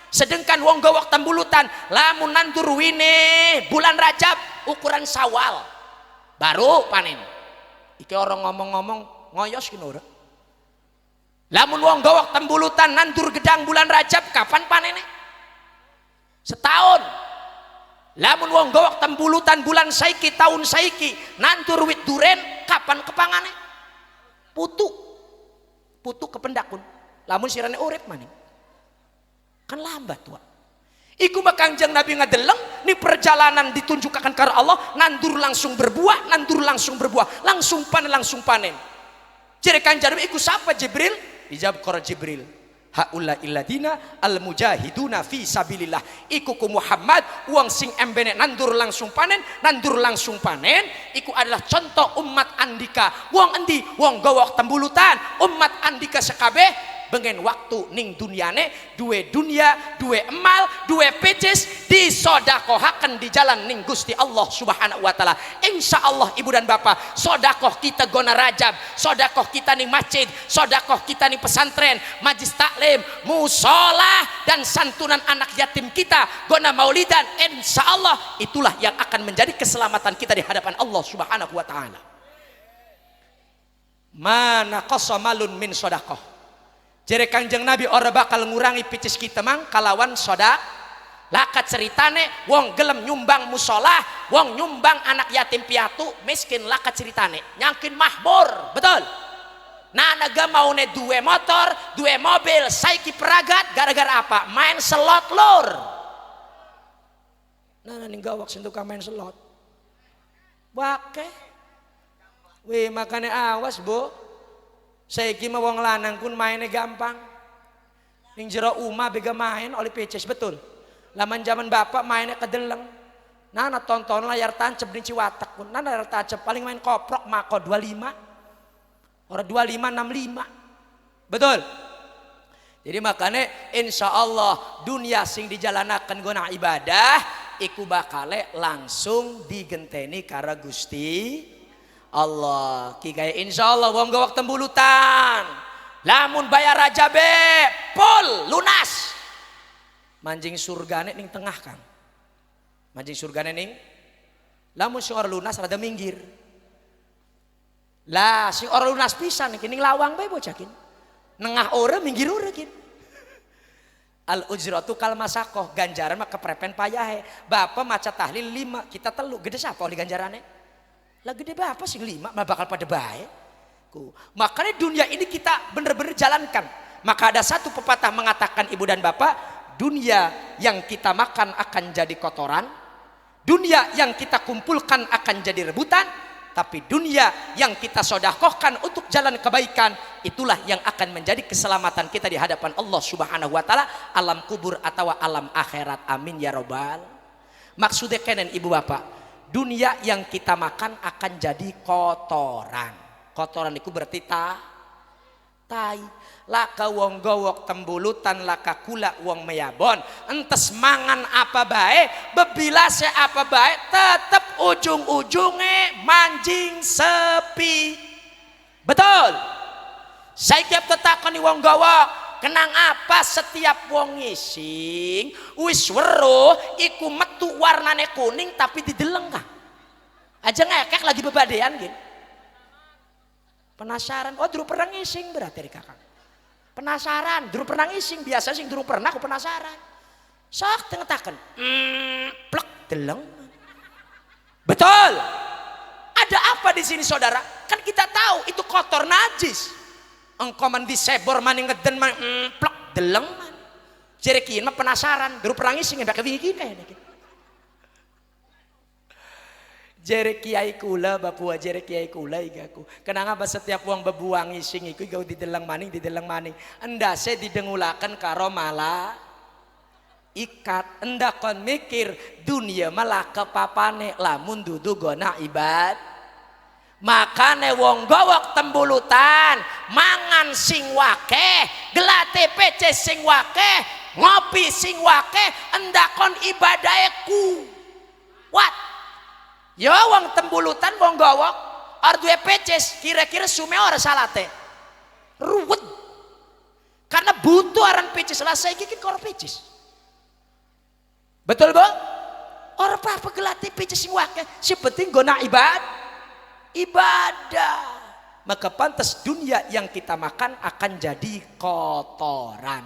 sedangkan wong gawak tembulutan lamun nandur wine bulan Rajab ukuran Syawal baru panen. Iki orang ngomong-ngomong ngoyos kene ora. Lamun wong gawak tembulutan nandur gedang bulan Rajab kapan panene? Setahun. Lamun wong gawak tembulutan bulan saiki tahun saiki nandur wit duren kapan kepangane? Putu kependakun. Lamun sirane urip maning. Kan lambat Wak. Iku mah Kanjeng Nabi ngadeleng ni perjalanan ditunjukkan karo Allah nandur langsung berbuah, langsung panen. Jadi Kanjeng Nabi iku sapa Jibril? Dijawab karo Jibril. Haula illadina al mujahiduna fi sabilillah. Iku ku Muhammad wong sing embene nandur langsung panen, iku adalah contoh umat andika. Wong endi? Wong gawok tembulutan, umat andika sekabeh bengen waktu ning dunyane duwe dunia, duwe emal, duwe pecis disodakohaken di jalan ning Gusti Allah Subhanahu wa taala. Insyaallah Ibu dan Bapak, sodakoh kita gona Rajab, sodakoh kita ning masjid, sodakoh kita ning pesantren, majlis taklim, musola dan santunan anak yatim kita gona maulidan. Insyaallah itulah yang akan menjadi keselamatan kita di hadapan Allah Subhanahu wa taala. Mana qasamalun min sodakoh. Jere Kanjeng Nabi ora bakal ngurangi picis kita mang kalawan sodak. Lakat ceritane wong gelem nyumbang musola, wong nyumbang anak yatim piatu miskin lakat ceritane nyangkin mahbur, betul. Nanaga maune duwe motor, duwe mobil, saiki peragat gara-gara apa? Main slot lur. Ning gawak sentuh main slot. Wake. Weh makane awas, Bu. Saiki mah wong lanang pun mainnya gampang. Ning jero umah bega main oleh peces betul. Laman zaman bapak mainnya kedeleng. Nana tonton layar tancap di Ciwatak pun. Nana layar tancap paling main koprok mako 25. Orang 25 65. Betul. Jadi makanya insya Allah dunia sing dijalanakan guna ibadah iku bakale langsung digenteni kara Gusti Allah. Kaya insya Allah wong gawak tembulutan lamun bayar aja be pol lunas manjing surgane ning tengah Kang, manjing surgane ning lamun si orang lunas rada minggir lah si orang lunas pisan ning lawang bae bocah kin nengah ora minggir ora kin Al ujratu kal masakoh, ganjaran mah keprepen payahe. Bapak maca tahlil 5, kita telu, gede siapa oleh ganjarannya? Lah gede bapak sih 5, mah bakal pada bae. Makanya dunia ini kita bener-bener jalankan. Maka ada satu pepatah mengatakan ibu dan bapak, dunia yang kita makan akan jadi kotoran, dunia yang kita kumpulkan akan jadi rebutan, tapi dunia yang kita sodakohkan untuk jalan kebaikan, itulah yang akan menjadi keselamatan kita di hadapan Allah Subhanahu wa Ta'ala, alam kubur atau alam akhirat. Amin ya robbal. Maksudnya kenen ibu bapak, dunia yang kita makan akan jadi kotoran. Kotoran itu berarti tai. Laka wong gowok tembulutan, laka kula wong meyabon. Entes mangan apa baik, bebilase apa baik, tetep ujung-ujungnya manjing sepi. Betul. Saya kiap tetakoni wong gowok, kenang apa setiap wong ngising wis weruh iku metu warnane kuning tapi dideleng kah? Aja ngekek lagi bebadean gitu. Penasaran, oh dulu pernah ngising berarti dari kakak. Penasaran, dulu pernah ngising, biasa sing dulu pernah aku penasaran. Sok tengetaken, plek deleng. Betul. Ada apa di sini saudara? Kan kita tahu itu kotor najis. Engkau mandi sebor maning ngeden maning plek deleng. Jerekin mah penasaran, dulu pernah ngising mbak kewiki kayaknya. Jere kiai kula bapua jere kiai kula igaku. Kenapa setiap wong bebuang ising iku gau dideleng maning endase didengulaken karo mala ikat. Endak kon mikir dunia malah kepapane lamun dudu gona ibad. Makane wong gowok tembulutan mangan sing wakeh, gelate pece sing wakeh, ngopi sing wakeh, endak kon ibadahe kuat. Ya wong tembulutan wong gowok ar duwe peces kira-kira sume ora salate ruwet karena butuh aran peces lah saya gigit karo peces. Betul Bo? Ora apa-apa gelate peces sing wakeh sing penting gona ibadah. Maka pantas dunia yang kita makan akan jadi kotoran.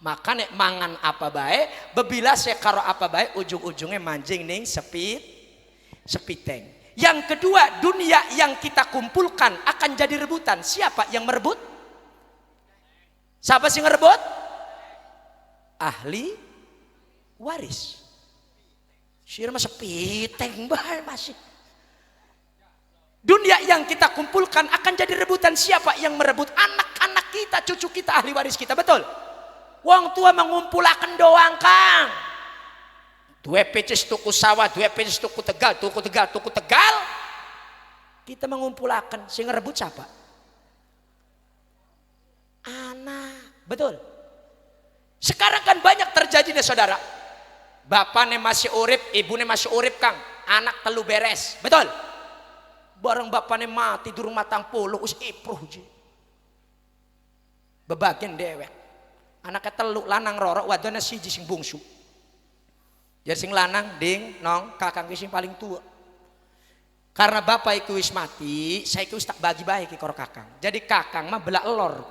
Makanya mangan apa baik bebila sekaro apa baik ujung-ujungnya manjing ning sepiteng. Yang kedua, dunia yang kita kumpulkan akan jadi rebutan. Siapa yang merebut? Siapa sih ngerebut? Ahli waris. Sirma sepiteng bah masih. Dunia yang kita kumpulkan akan jadi rebutan. Siapa yang merebut? Anak-anak kita, cucu kita, ahli waris kita. Betul. Wong tua mengumpulakan doang kang. Dua peces tuku sawah, dua peces tuku tegal. Kita mengumpulkan, sing ngerebut siapa? Anak, betul. Sekarang kan banyak terjadi nih saudara. Bapaknya masih urip, ibunya masih urip kang. Anak telu beres, betul. Bareng bapaknya mati durung matang puluh, us ipruh ji. Bebagian dewek. Anaknya telu lanang rorok, wadona siji sing bungsu. Jadi sing lanang ding nong kakang sing paling tua. Karena bapak iku wis mati, saya iku wis tak bagi baik karo kakang. Jadi kakang mah belak elor.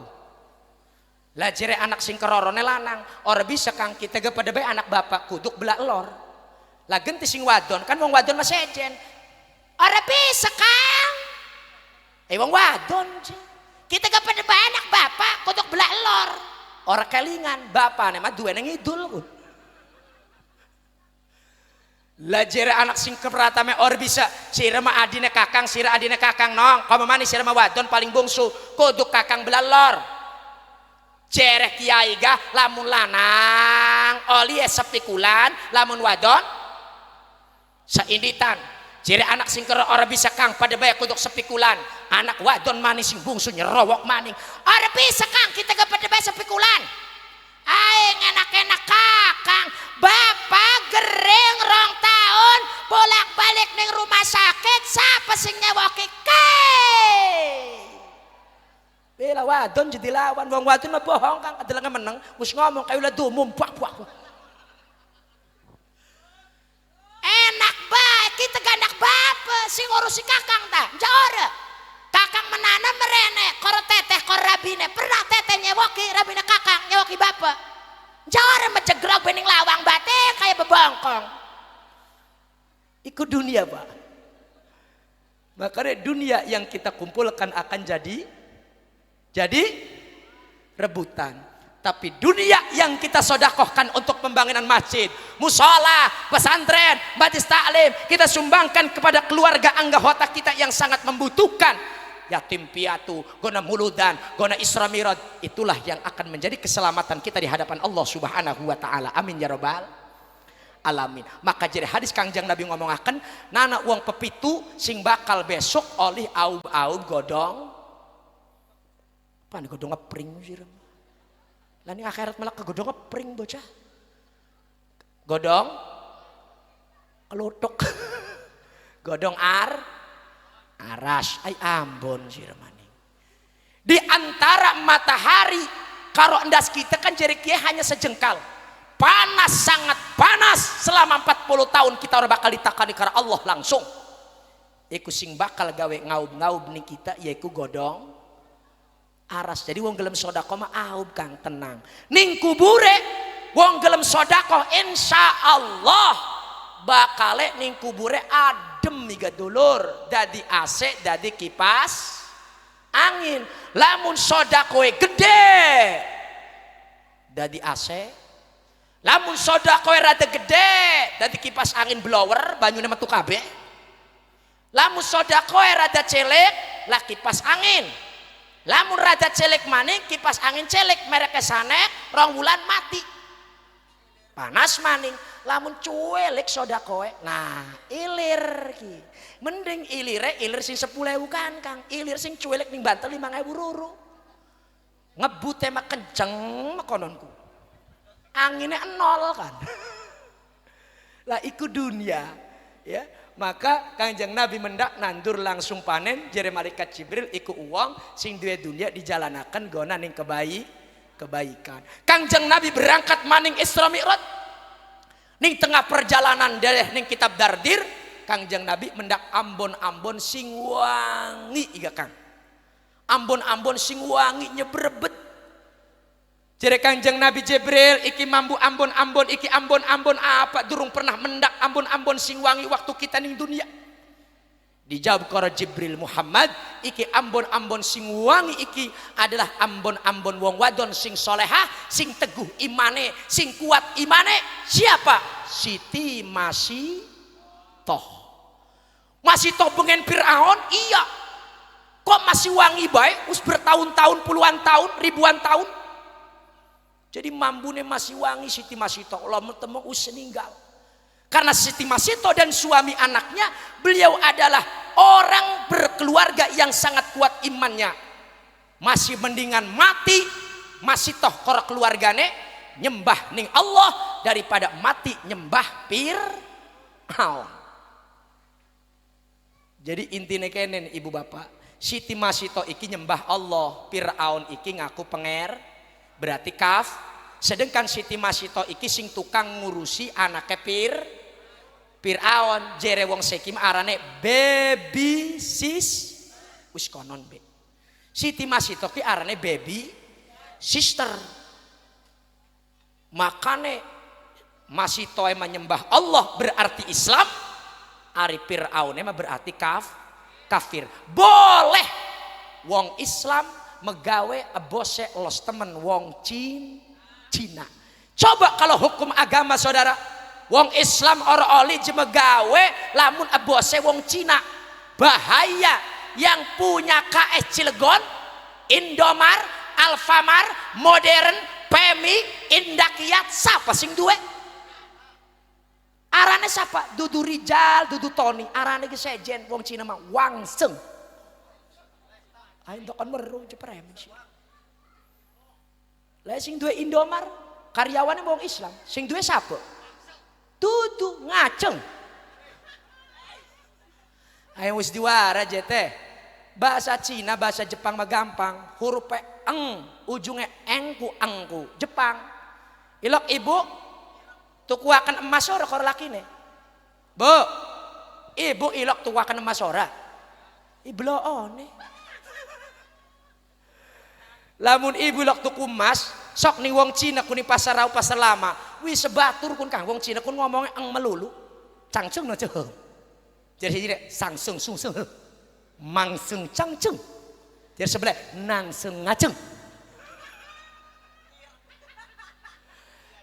Lah jere anak sing kerorone lanang, ora bisa kang kita ge pada bae anak bapak kuduk belak elor. Lah genti sing wadon, kan wong wadon mah sejen. Ora bisa kang. Wong wadon sih. Kita ge pada bae anak bapak kuduk belak elor. Ora kelingan, bapane mah duwene ngidul. Lajere anak sing keperatame or bisa sira mah adine kakang nong kau mani sira mah wadon paling bungsu kudu kakang belalor jere kiai gah lamun lanang oli sepikulan lamun wadon sainditan jere anak sing kero ora bisa kang pada bae kudu sepikulan anak wadon mani sing bungsu nyerowok maning ora bisa kang kita gak pada bae sepikulan aing enak-enak kakang bapak gering rong tahun bolak-balik ning rumah sakit siapa sing nyewoki bela wadon jadi lawan wong wadon mah bohong kang adalah meneng wis ngomong kayak ulah dumum buak enak bae kita gandak bapak sing ngurusi kakang ta jauh kakang menana merene koro teteh koro rabine pernah teteh nyewoki rabine kakang nyewoki bapak Jare mejegrog bening lawang bate kayak bebongkong. Iku dunia, Pak. Makanya dunia yang kita kumpulkan akan jadi rebutan. Tapi dunia yang kita sodakohkan untuk pembangunan masjid, musola, pesantren, majelis taklim, kita sumbangkan kepada keluarga anggota kita yang sangat membutuhkan. Yatim piatu, gona muludan, gona isra mirad, itulah yang akan menjadi keselamatan kita di hadapan Allah Subhanahu wa taala. Amin ya rabbal alamin. Maka jadi hadis Kangjeng Nabi ngomongaken, nana uang pepitu sing bakal besok oleh aub-aub godong. Pan godong ngepring sih. Lah ning akhirat malah kegodong ngepring bocah. Godong kelutuk. Godong aras, ay ambon sih remani. Di antara matahari karo endas kita kan jari kia hanya sejengkal. Panas, sangat panas. Selama 40 tahun kita orang bakal ditakani karena Allah langsung. Iku sing bakal gawe ngaub-ngaub nih kita yaiku godong aras. Jadi wong gelem sodako mah aub kang tenang. Ning kubure wong gelem sodako insya Allah bakale ning kubure adem miga dulur. Dadi AC, dadi kipas angin. Lamun sodakoe gede dadi AC. Lamun sodakoe rada gede dadi kipas angin blower banyune metu kabeh. Lamun sodakoe rada celek lah kipas angin. Lamun rada celek maning kipas angin celek merek sanek 2 bulan mati. Panas maning. Lamun cuelek sodakoe nah ilir ki. Mending ilir sing 10.000 kan Kang. Ilir sing cuelek ning Banten 5.000 ruru. Ngebute mah kenceng makononku. Anginnya 0 kan. Lah iku dunia ya. Maka Kangjeng Nabi mendak nandur langsung panen jere malaikat Jibril iku uang sing duwe dunia dijalanaken gona ning kebaikan. Kangjeng Nabi berangkat maning Isra Mi'raj ning tengah perjalanan dari ning kitab Dardir Kangjeng Nabi mendak ambon-ambon sing wangi iga Kang. Ambon-ambon sing wangi nyebrebet. Jere Kangjeng Nabi Jibril iki mambu ambon-ambon iki ambon-ambon apa durung pernah mendak ambon-ambon sing wangi waktu kita ning dunia. Dijawab karo Jibril Muhammad iki ambon-ambon sing wangi iki adalah ambon-ambon wong wadon sing solehah, sing teguh imane, sing kuat imane. Siapa? Siti Masitoh. Masitoh bengen Firaun iya. Kok masih wangi bae? Us bertahun-tahun, puluhan tahun, ribuan tahun. Jadi mambune masih wangi Siti Masito. Allah temu us meninggal. Karena Siti Masito dan suami anaknya, beliau adalah orang berkeluarga yang sangat kuat imannya. Masih mendingan mati Masitoh karo keluargane nyembah ning Allah daripada mati nyembah Firaun. Jadi intine kenen ibu bapak, Siti Masito iki nyembah Allah, Firaun iki ngaku berarti kaf. Sedangkan Siti Masito iki sing tukang ngurusi anake Firaun. Jere wong sekim arane baby sis wis konon be. Siti Masito ki arane baby sister. Makane Masito emang nyembah Allah berarti Islam. Ari Firaun emang berarti kafir. Boleh wong Islam megawe bose los temen wong Cina. Coba kalau hukum agama saudara, wong Islam ora oli megawe lamun bose wong Cina. Bahaya. Yang punya KS Cilegon, Indomar, Alfamart, Modern, Pemi, Indakiat, siapa sing duwe? Arane siapa? Dudu Rijal, Dudu Tony. Arane ge sejen wong Cina mah Wangseng. Ayo kan meru jeprem sih. Lah sing duwe Indomar karyawane wong Islam, sing duwe sapa? Dudu ngaceng. Ayo wis diwara jete. Bahasa Cina, bahasa Jepang mah gampang. Huruf eng, ujungnya engku engku. Jepang. Ilok ibu tukuakan emas ora karo lakine. Bu, ibu ilok tukuakan emas ora. Ibloone. Lamun ibu lok tuku emas sok ning wong Cina kun pasar rau pasar lama wis sebatur kun Kang wong Cina kun ngomongnya ang melulu cangcung no ceuh jadi sangsung sungsung mangsung cangcung jadi sebelah nangsung ngaceng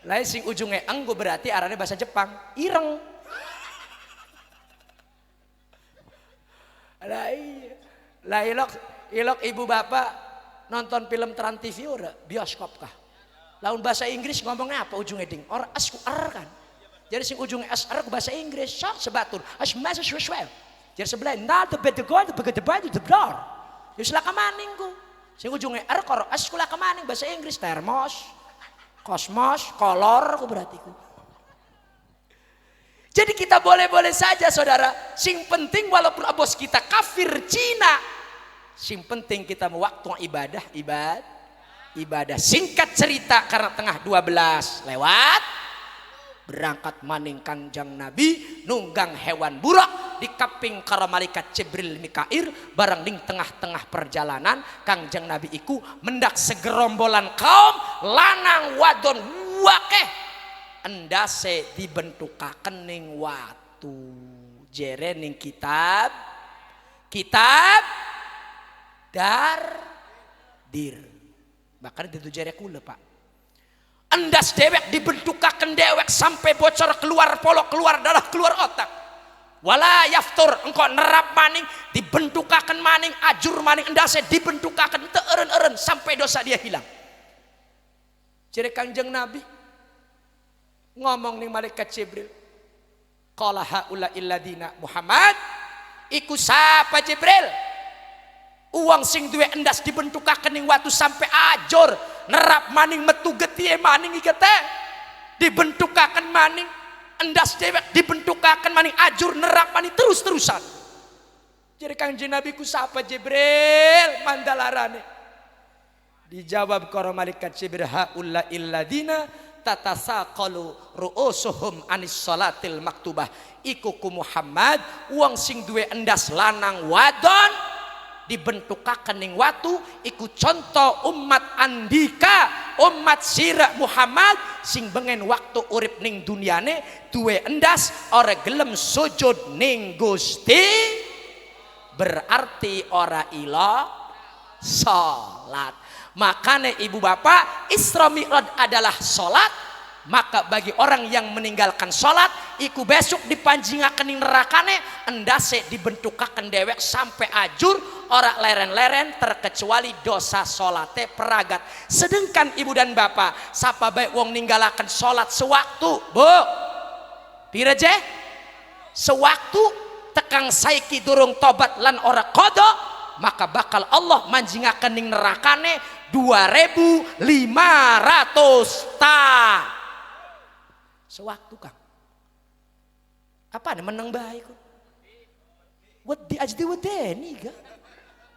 lain sing ujungnya enggo berarti arahnya bahasa Jepang ireng lah ilok ibu bapak nonton film Trans TV ora bioskop kah laun bahasa Inggris ngomongnya apa ujungnya ding or asku kan jadi sing ujungnya asr ke bahasa Inggris sok sebatur as message well jadi sebelah not the better go the better the door jadi selaka maning ku sing ujungnya r karo asku laka maning bahasa Inggris termos kosmos kolor ku berarti ku jadi kita boleh-boleh saja saudara sing penting walaupun bos kita kafir Cina sing penting kita mau waktu ibadah singkat cerita karena tengah 12 lewat berangkat maning Kanjeng Nabi nunggang hewan burak di kaping karo malaikat Jibril Mikail barang ding tengah-tengah perjalanan Kanjeng Nabi iku mendak segerombolan kaum lanang wadon wakeh endase dibentukaken ning watu jere ning kitab dir bahkan itu jere kula Pak endas dewek dibentukaken dewek sampai bocor keluar polok keluar darah keluar otak wala yaftur engkau nerap maning dibentukaken maning ajur maning endase dibentukaken teu eureun-eureun sampai dosa dia hilang jere Kanjeng Nabi ngomong nih malaikat Jibril qala haula illadina Muhammad iku sapa Jibril uang sing duwe endas dibentukaken ning watu sampai ajur nerap maning metu getihe maning iki teh dibentukaken maning endas dewek dibentukaken maning ajur nerap maning terus-terusan jadi Kanjeng Nabi ku sapa Jibril mandalarane dijawab karo malaikat Jibril haula illadina tatasaqalu ru'usuhum anis salatil maktubah iku ku Muhammad uang sing duwe endas lanang wadon dibentukaken ning watu iku contoh umat andika umat sira Muhammad sing bengen waktu urip ning dunyane duwe endas ora gelem sujud ning Gusti berarti ora ila salat makanya ibu bapak Isra Mi'raj adalah salat maka bagi orang yang meninggalkan salat iku besok dipanjingaken ning nerakane endase dibentukaken dewek sampai ajur ora leren-leren terkecuali dosa salate peragat sedangkan ibu dan bapak sapa bae wong ninggalaken salat sewaktu bu pira je sewaktu tekang saiki durung tobat lan ora qada maka bakal Allah manjingaken ning nerakane 2.500 ta sewaktu Kang apa nih menang baik wedi ajdi wedeni ga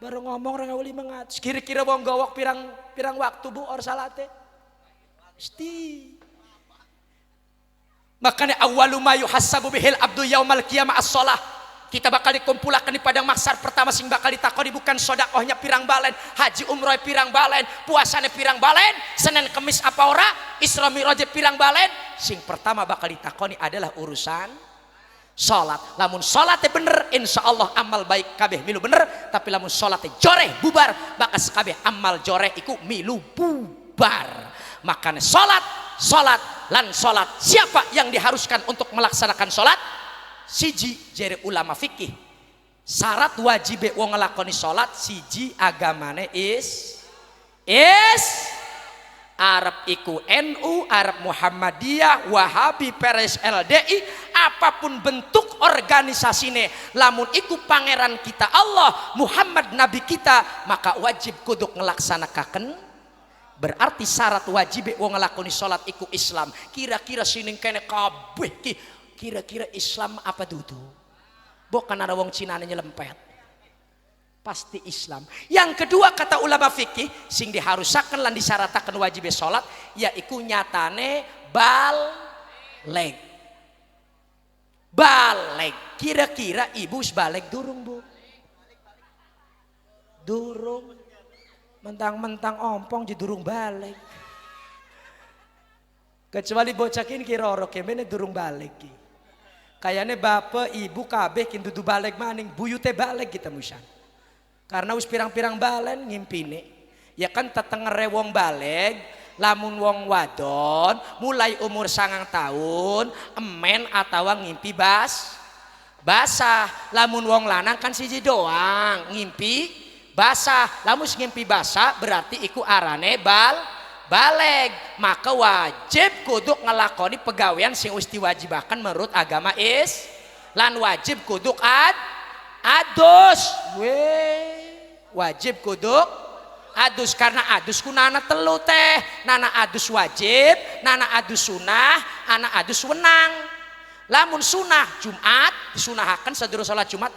baru ngomong orang awali mengatus kira-kira wong gawak pirang waktu bu or salate mesti makanya awwalu ma yuhassabu bihil abdu yaumal qiyamah as-shalah kita bakal dikumpulkan di padang mahsyar pertama sing bakal ditakoni bukan sedekahnya pirang balen haji umroh pirang balen puasane pirang balen Senin Kemis apa ora Isra Mi'raj pirang balen sing pertama bakal ditakoni adalah urusan salat lamun salate bener insyaallah amal baik kabeh milu bener tapi lamun salate joreh bubar bakas kabeh amal joreh iku milu bubar makanya salat lan salat siapa yang diharuskan untuk melaksanakan salat siji jere ulama fikih syarat wajib wong ngelakoni salat siji agamane is Arab iku NU, Arab Muhammadiyah, Wahabi, Peres LDI, apapun bentuk organisasine lamun iku pangeran kita Allah Muhammad Nabi kita maka wajib kuduk ngelaksanakan berarti syarat wajib wong ngelakoni salat iku Islam kira-kira sining kene kabeh ki kira-kira Islam apa dudu bukan ada wong Cina nyelempet pasti Islam yang kedua kata ulama fikih sing diharusaken lan disyarataken wajib salat yaiku nyatane baleg kira-kira ibu baleg durung bu durung mentang-mentang ompong jadi durung baleg Kecuali bocah kini kiroro kemene durung balik ki. Kayane bapak ibu kabeh kin dudu balik maning buyute balik kita musan. Karena us pirang-pirang balen ngimpine. Ya kan tetengere wong balik, lamun wong wadon mulai umur 9 tahun emen atawa ngimpi basah. Lamun wong lanang kan siji doang ngimpi basah. Lamun ngimpi basah berarti iku arane baleg, maka wajib kuduk ngelakoni pegawean sing wis diwajibakan menurut agama lan wajib kuduk adus wajib kuduk adus karena adus ku nana telu teh, nana adus wajib, nana adus sunah, nana adus wenang. Lamun sunah Jumat disunahaken sadurung salat Jumat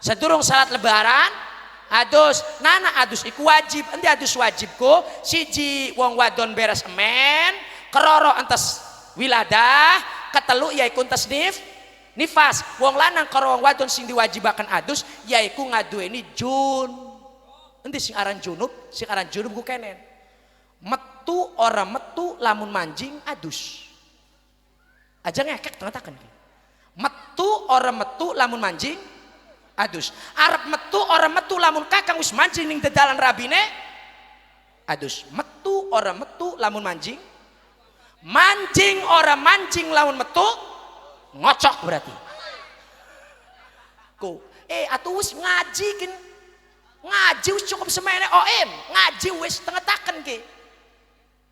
sadurung salat lebaran adus, nana adus iku wajib. Endi adus wajibku siji wong wadon beres emen, keroro entes wiladah, ketelu yaiku entes nifas. Wong lanang karo wong wadon sing diwajibaken adus yaiku ngaduweni jun. Endi sing aran junub? Sing aran junub ku kenen. Metu ora metu lamun manjing adus. Aja ngekek tengataken. Metu ora metu lamun manjing adus. Arep metu ora metu lamun kakang wis mancing ning dedalan rabine adus. Metu ora metu lamun mancing ora mancing lamun metu ngocok berarti. Ku atuh wis ngaji kin. Ngaji wis cukup semene OM, ngaji wis tengetaken ki.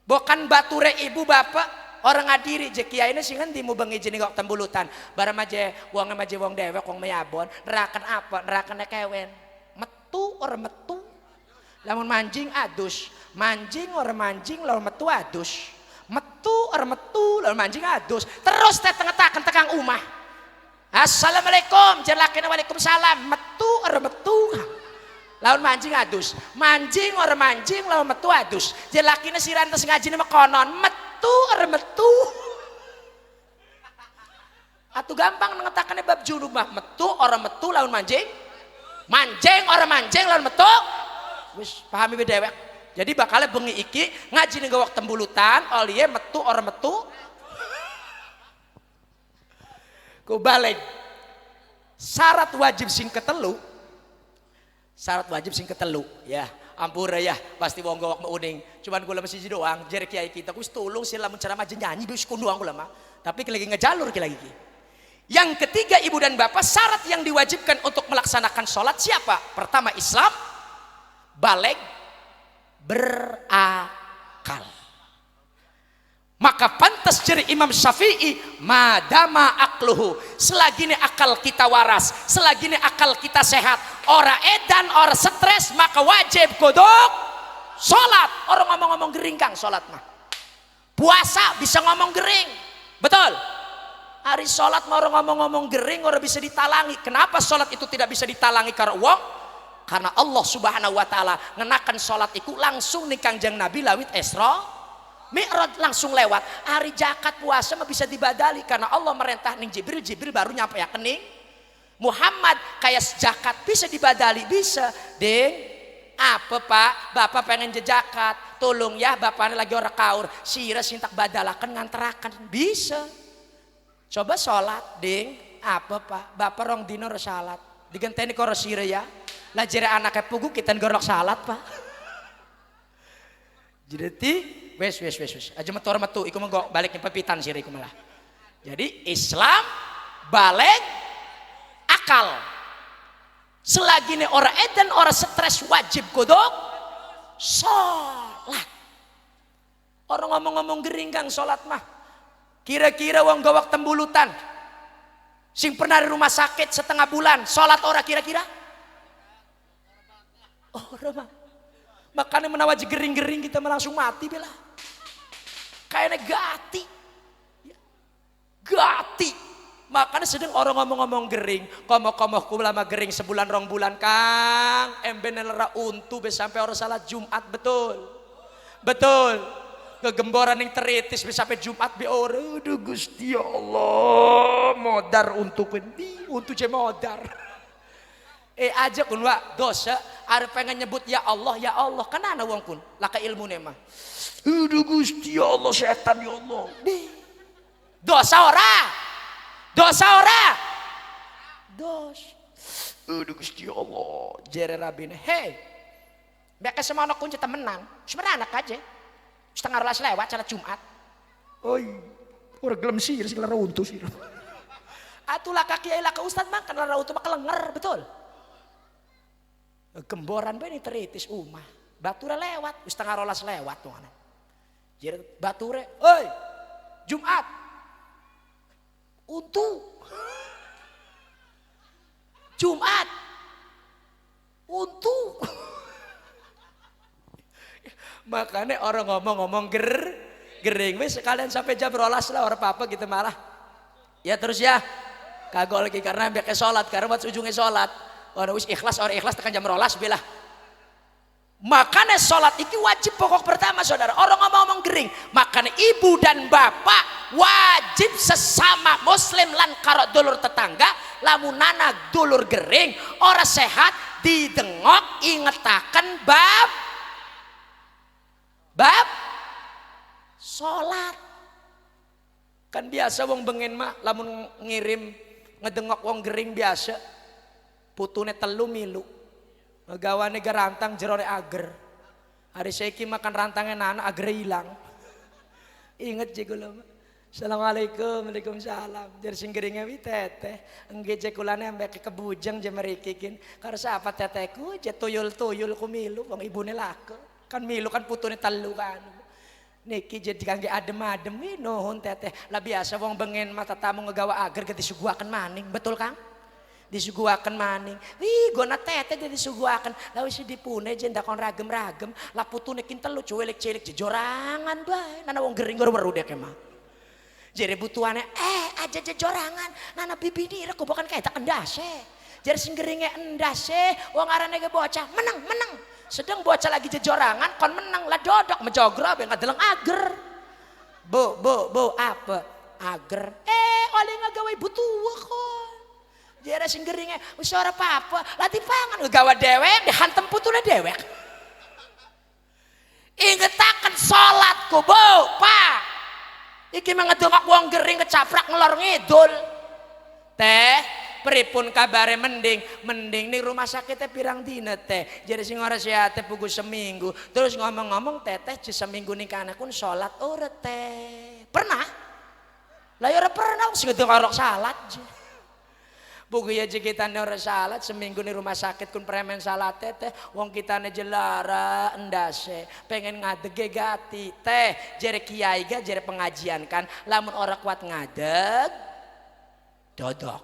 Bukan bature ibu bapak orang ngadiri je kiai ini sing endi mu bengi jeneng kok tembulutan bareng aja wong dewek wong meyabon nerakan apa nerakan kewen metu ora metu lamun manjing adus manjing ora manjing lamun metu adus metu ora metu lamun manjing adus terus teh tengetaken tekang umah assalamualaikum jelakene waalaikumsalam metu ora metu lamun manjing adus manjing ora manjing lamun metu adus jelakine sirantes ngajine mekonon metu ora metu atuh gampang ngetakane bab junub mah metu ora metu lawan manjing ora manjing lawan metu wis pahami be dewek. Jadi bakal bengi iki ngaji ning gawak tembulutan oliye metu ora metu ku balik syarat wajib sing ketelu ya ampura ya pasti wong gawak meuning cuman gula masih doang jere kiai kita kus tulung sila menceramah nyanyi bis kunduang gula mah tapi lagi ngejalur lagi. Yang ketiga ibu dan bapak syarat yang diwajibkan untuk melaksanakan sholat siapa? Pertama Islam, baligh, berakal. Maka pantas jeri Imam Syafi'i madama akluhu selagi ini akal kita waras, selagi ini akal kita sehat, ora edan ora stres maka wajib kuduk sholat. Orang ngomong-ngomong gering kang sholat mah puasa bisa ngomong gering betul. Hari sholat mau orang ngomong-ngomong gering orang bisa ditalangi. Kenapa sholat itu tidak bisa ditalangi karena uang? Karena Allah subhanahu wa ta'ala ngenakan sholat itu langsung nih kangjeng Nabi lawit Isra Mi'raj langsung lewat. Hari zakat puasa mah bisa dibadali karena Allah merintah ning Jibril baru nyampe ya kening Muhammad kayak zakat bisa dibadali bisa ding apa pak bapak pengen jejakat tolong ya bapaknya lagi orang kaur sira sintak badalakan nganterakan bisa coba sholat ding apa pak bapak rong dino salat digenteni karo sira ya lah jere anaknya pugu kita ngorok salat pak jadi wes aja metu iku menggo balik pepitan sira iku malah. Jadi Islam balik akal selagi ini orang edan orang stres wajib kuduk sholat. Orang ngomong-ngomong gering kang sholat mah kira-kira wong gawak tembulutan sing pernah di rumah sakit setengah bulan sholat ora kira-kira ora mah makanya menawaji gering-gering kita langsung mati bela kayaknya gati makanya sedang orang ngomong-ngomong gering komoh-komoh lama gering sebulan rong bulan kang emben lera untu sampai orang salat Jumat betul kegemboran yang teritis sampai Jumat be ora aduh Gusti Allah modar untuk pendi untuk je modar aja kun wa dosa ada pengen nyebut ya Allah kan ana wong kun laka ilmu mah Aduh Gusti ya Allah, setan ya Allah. Dosa ora? Dosa ora? Dos. Aduh Gusti ya Allah. Jere rabine, hei, mereka semua anak kunci menang, sebenarnya anak aja, setengah rolas lewat cara Jumat. Oi, orang gelem sih, sing lara untu sih. Atulah kaki lah ke ustad makan lara untu bakal lenger, betul. Gemboran be ini teritis umah, bature lewat, setengah rolas lewat tuh anak. Jere bature, oi, Jumat, untu. Jumat untu. Makanya orang ngomong gering wis sekalian sampai jam rolas lah orang apa gitu malah. Ya terus ya kagok lagi karena biar sholat karena buat ujungnya sholat. Orang wis ikhlas tekan jam rolas bilah. Makanya sholat itu wajib pokok pertama saudara. Orang ngomong gering. Makanya ibu dan bapak wajib sesama muslim lan karo dulur tetangga lamunana dulur gering ora sehat didengok ingetaken bab sholat. Kan biasa wong bengen mah lamun ngirim ngedengok wong gering biasa putune telu milu gawane garantang jerone ager hari saiki makan rantangnya nana ager hilang. Ingat jegula Assalamualaikum, waalaikumsalam. Jadi singgeringe wi teteh, engge jekulane ambek kebujang je merikikin. Karena siapa tetehku je tuyul-tuyul ku milu wong ibune lake. Kan milu kan putune telu kan. Niki jadi kangge adem-adem wi nuhun teteh. Lah biasa wong bengen mata tamu ngegawa ager ge disuguhaken maning, betul Kang? Disuguhaken maning. Wih, gona teteh jadi disuguhaken. Lah wis dipune je ndakon ragem-ragem, lah putune kin telu cuelik-cilik jejorangan bae. Nana wong gering weru dek emang. Jadi butuhannya aja jejorangan nana bibi ini aku bukan kayak tak endase jadi singgeringnya endase wong arane ge bocah menang sedang bocah lagi jejorangan kon menang lah dodok menjograb yang ngadeleng ager bu apa ager oleh ngagawe butuh kok jadi singgeringnya wis ora apa-apa lah dipangan nggawa dewek dihantem putune dewek ingetaken salatku bu pak iki mengedongak wong gering kecaprak ngelor ngidul. Teh, pripun kabare mending nih rumah sakitnya pirang dina teh. Jadi sing ora sehat teh pugu seminggu. Terus ngomong-ngomong teteh seminggu nikah anakun sholat ora teh. Pernah? Lah ya ora pernah sing ngedongak salat. Buku ya kita ora salat seminggu nih rumah sakit kun premen salat teh wong kita jelara endase pengen ngadege gati teh jere kiai ga jere pengajian kan lamun ora kuat ngadeg dodok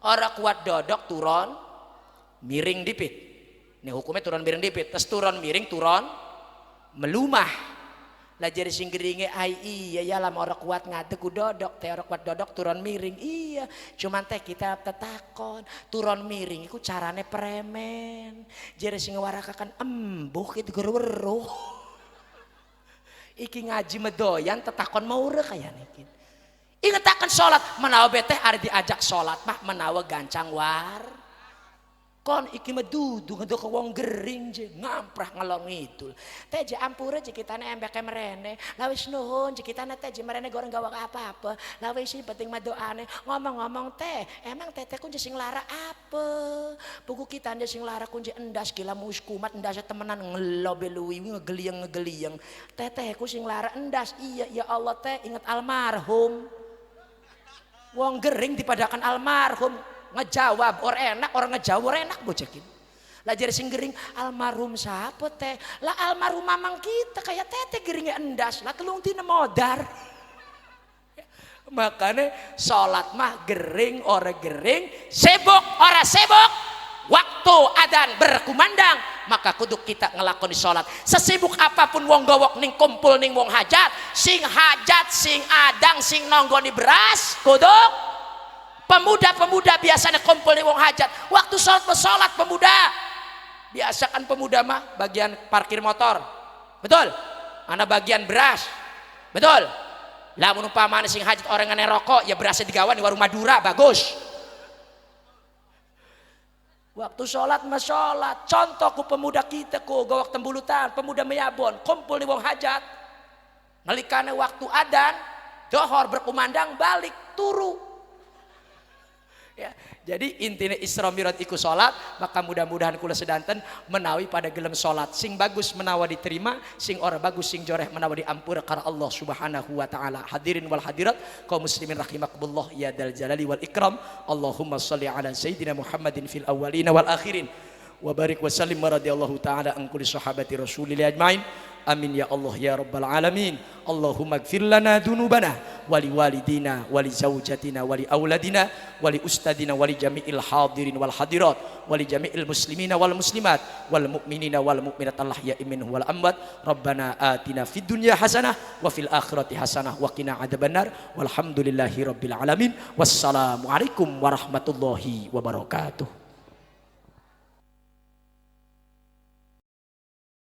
ora kuat dodok turun miring dipit nih hukumnya turun miring dipit terus turun miring turun melumah lah jadi singgeringe iya ya lama orang kuat ngadeg dodok teh orang kuat dodok turun miring iya cuman teh kita tetakon turun miring itu carane premen jadi sing warakakan embuh gitu geruweruh iki ngaji medoyan tetakon maure kaya nikin ingetaken sholat menawa beteh ari diajak sholat mah menawa gancang war kon iki mah dudu ngedok wong gering je ngamprah ngalor ngidul teh je ampura je kitane embeke merene la wis nuhun je kitane teh je merene goreng gawa apa-apa la wis penting mah doane ngomong-ngomong teh emang teteh kun je sing lara apa buku kita je sing lara kun je endas gila mus kumat endas temenan ngelobe luwi ngegeliang tetehku sing lara endas iya ya Allah teh inget almarhum wong gering dipadakan almarhum ngejawab orang ngejawab enak bocekin lah jadi sing gering almarhum siapa teh lah almarhum mamang kita kayak teteh geringnya endas lah telung tina modar makanya sholat mah gering orang gering sibuk orang sibuk waktu adzan berkumandang maka kudu kita ngelakoni sholat sesibuk apapun wong gowok ning kumpul ning wong hajat sing adang sing nonggoni beras kudu pemuda biasanya kumpul di wong hajat waktu sholat pemuda biasa kan pemuda mah bagian parkir motor betul ana bagian beras betul lah mun umpamane sing hajat orang ngene rokok ya berasnya digawa di warung Madura bagus waktu sholat mah sholat contoh ku pemuda kita ku gawak tembulutan pemuda meyabon kumpul di wong hajat Nalikana waktu adan dohor berkumandang balik turu. Ya, jadi intinya Isra Mi'raj iku salat, maka mudah-mudahan kula sedanten menawi pada gelem salat sing bagus menawa diterima, sing ora bagus sing joreh menawa diampura karena Allah Subhanahu wa taala. Hadirin wal hadirat kaum muslimin rahimakumullah ya dal jalali wal ikram. Allahumma shalli ala sayyidina Muhammadin fil awwalin wal akhirin wa barik wa sallim radhiyallahu taala an kulli sahabati rasulillah ajmain. Amin ya Allah ya rabbal alamin. Allahumma ighfir lana dunubana wali walidina wali zaujatina wali auladina wali ustadina wali jami'il hadirin wal hadirat wali jami'il muslimina wal muslimat wal mu'minina wal mu'minat Allah ya minhum wal amwat. Rabbana atina fid dunya hasanah wa fil akhirati hasanah wa qina adzabannar. Walhamdulillahi rabbil alamin. Wassalamu alaikum warahmatullahi wabarakatuh.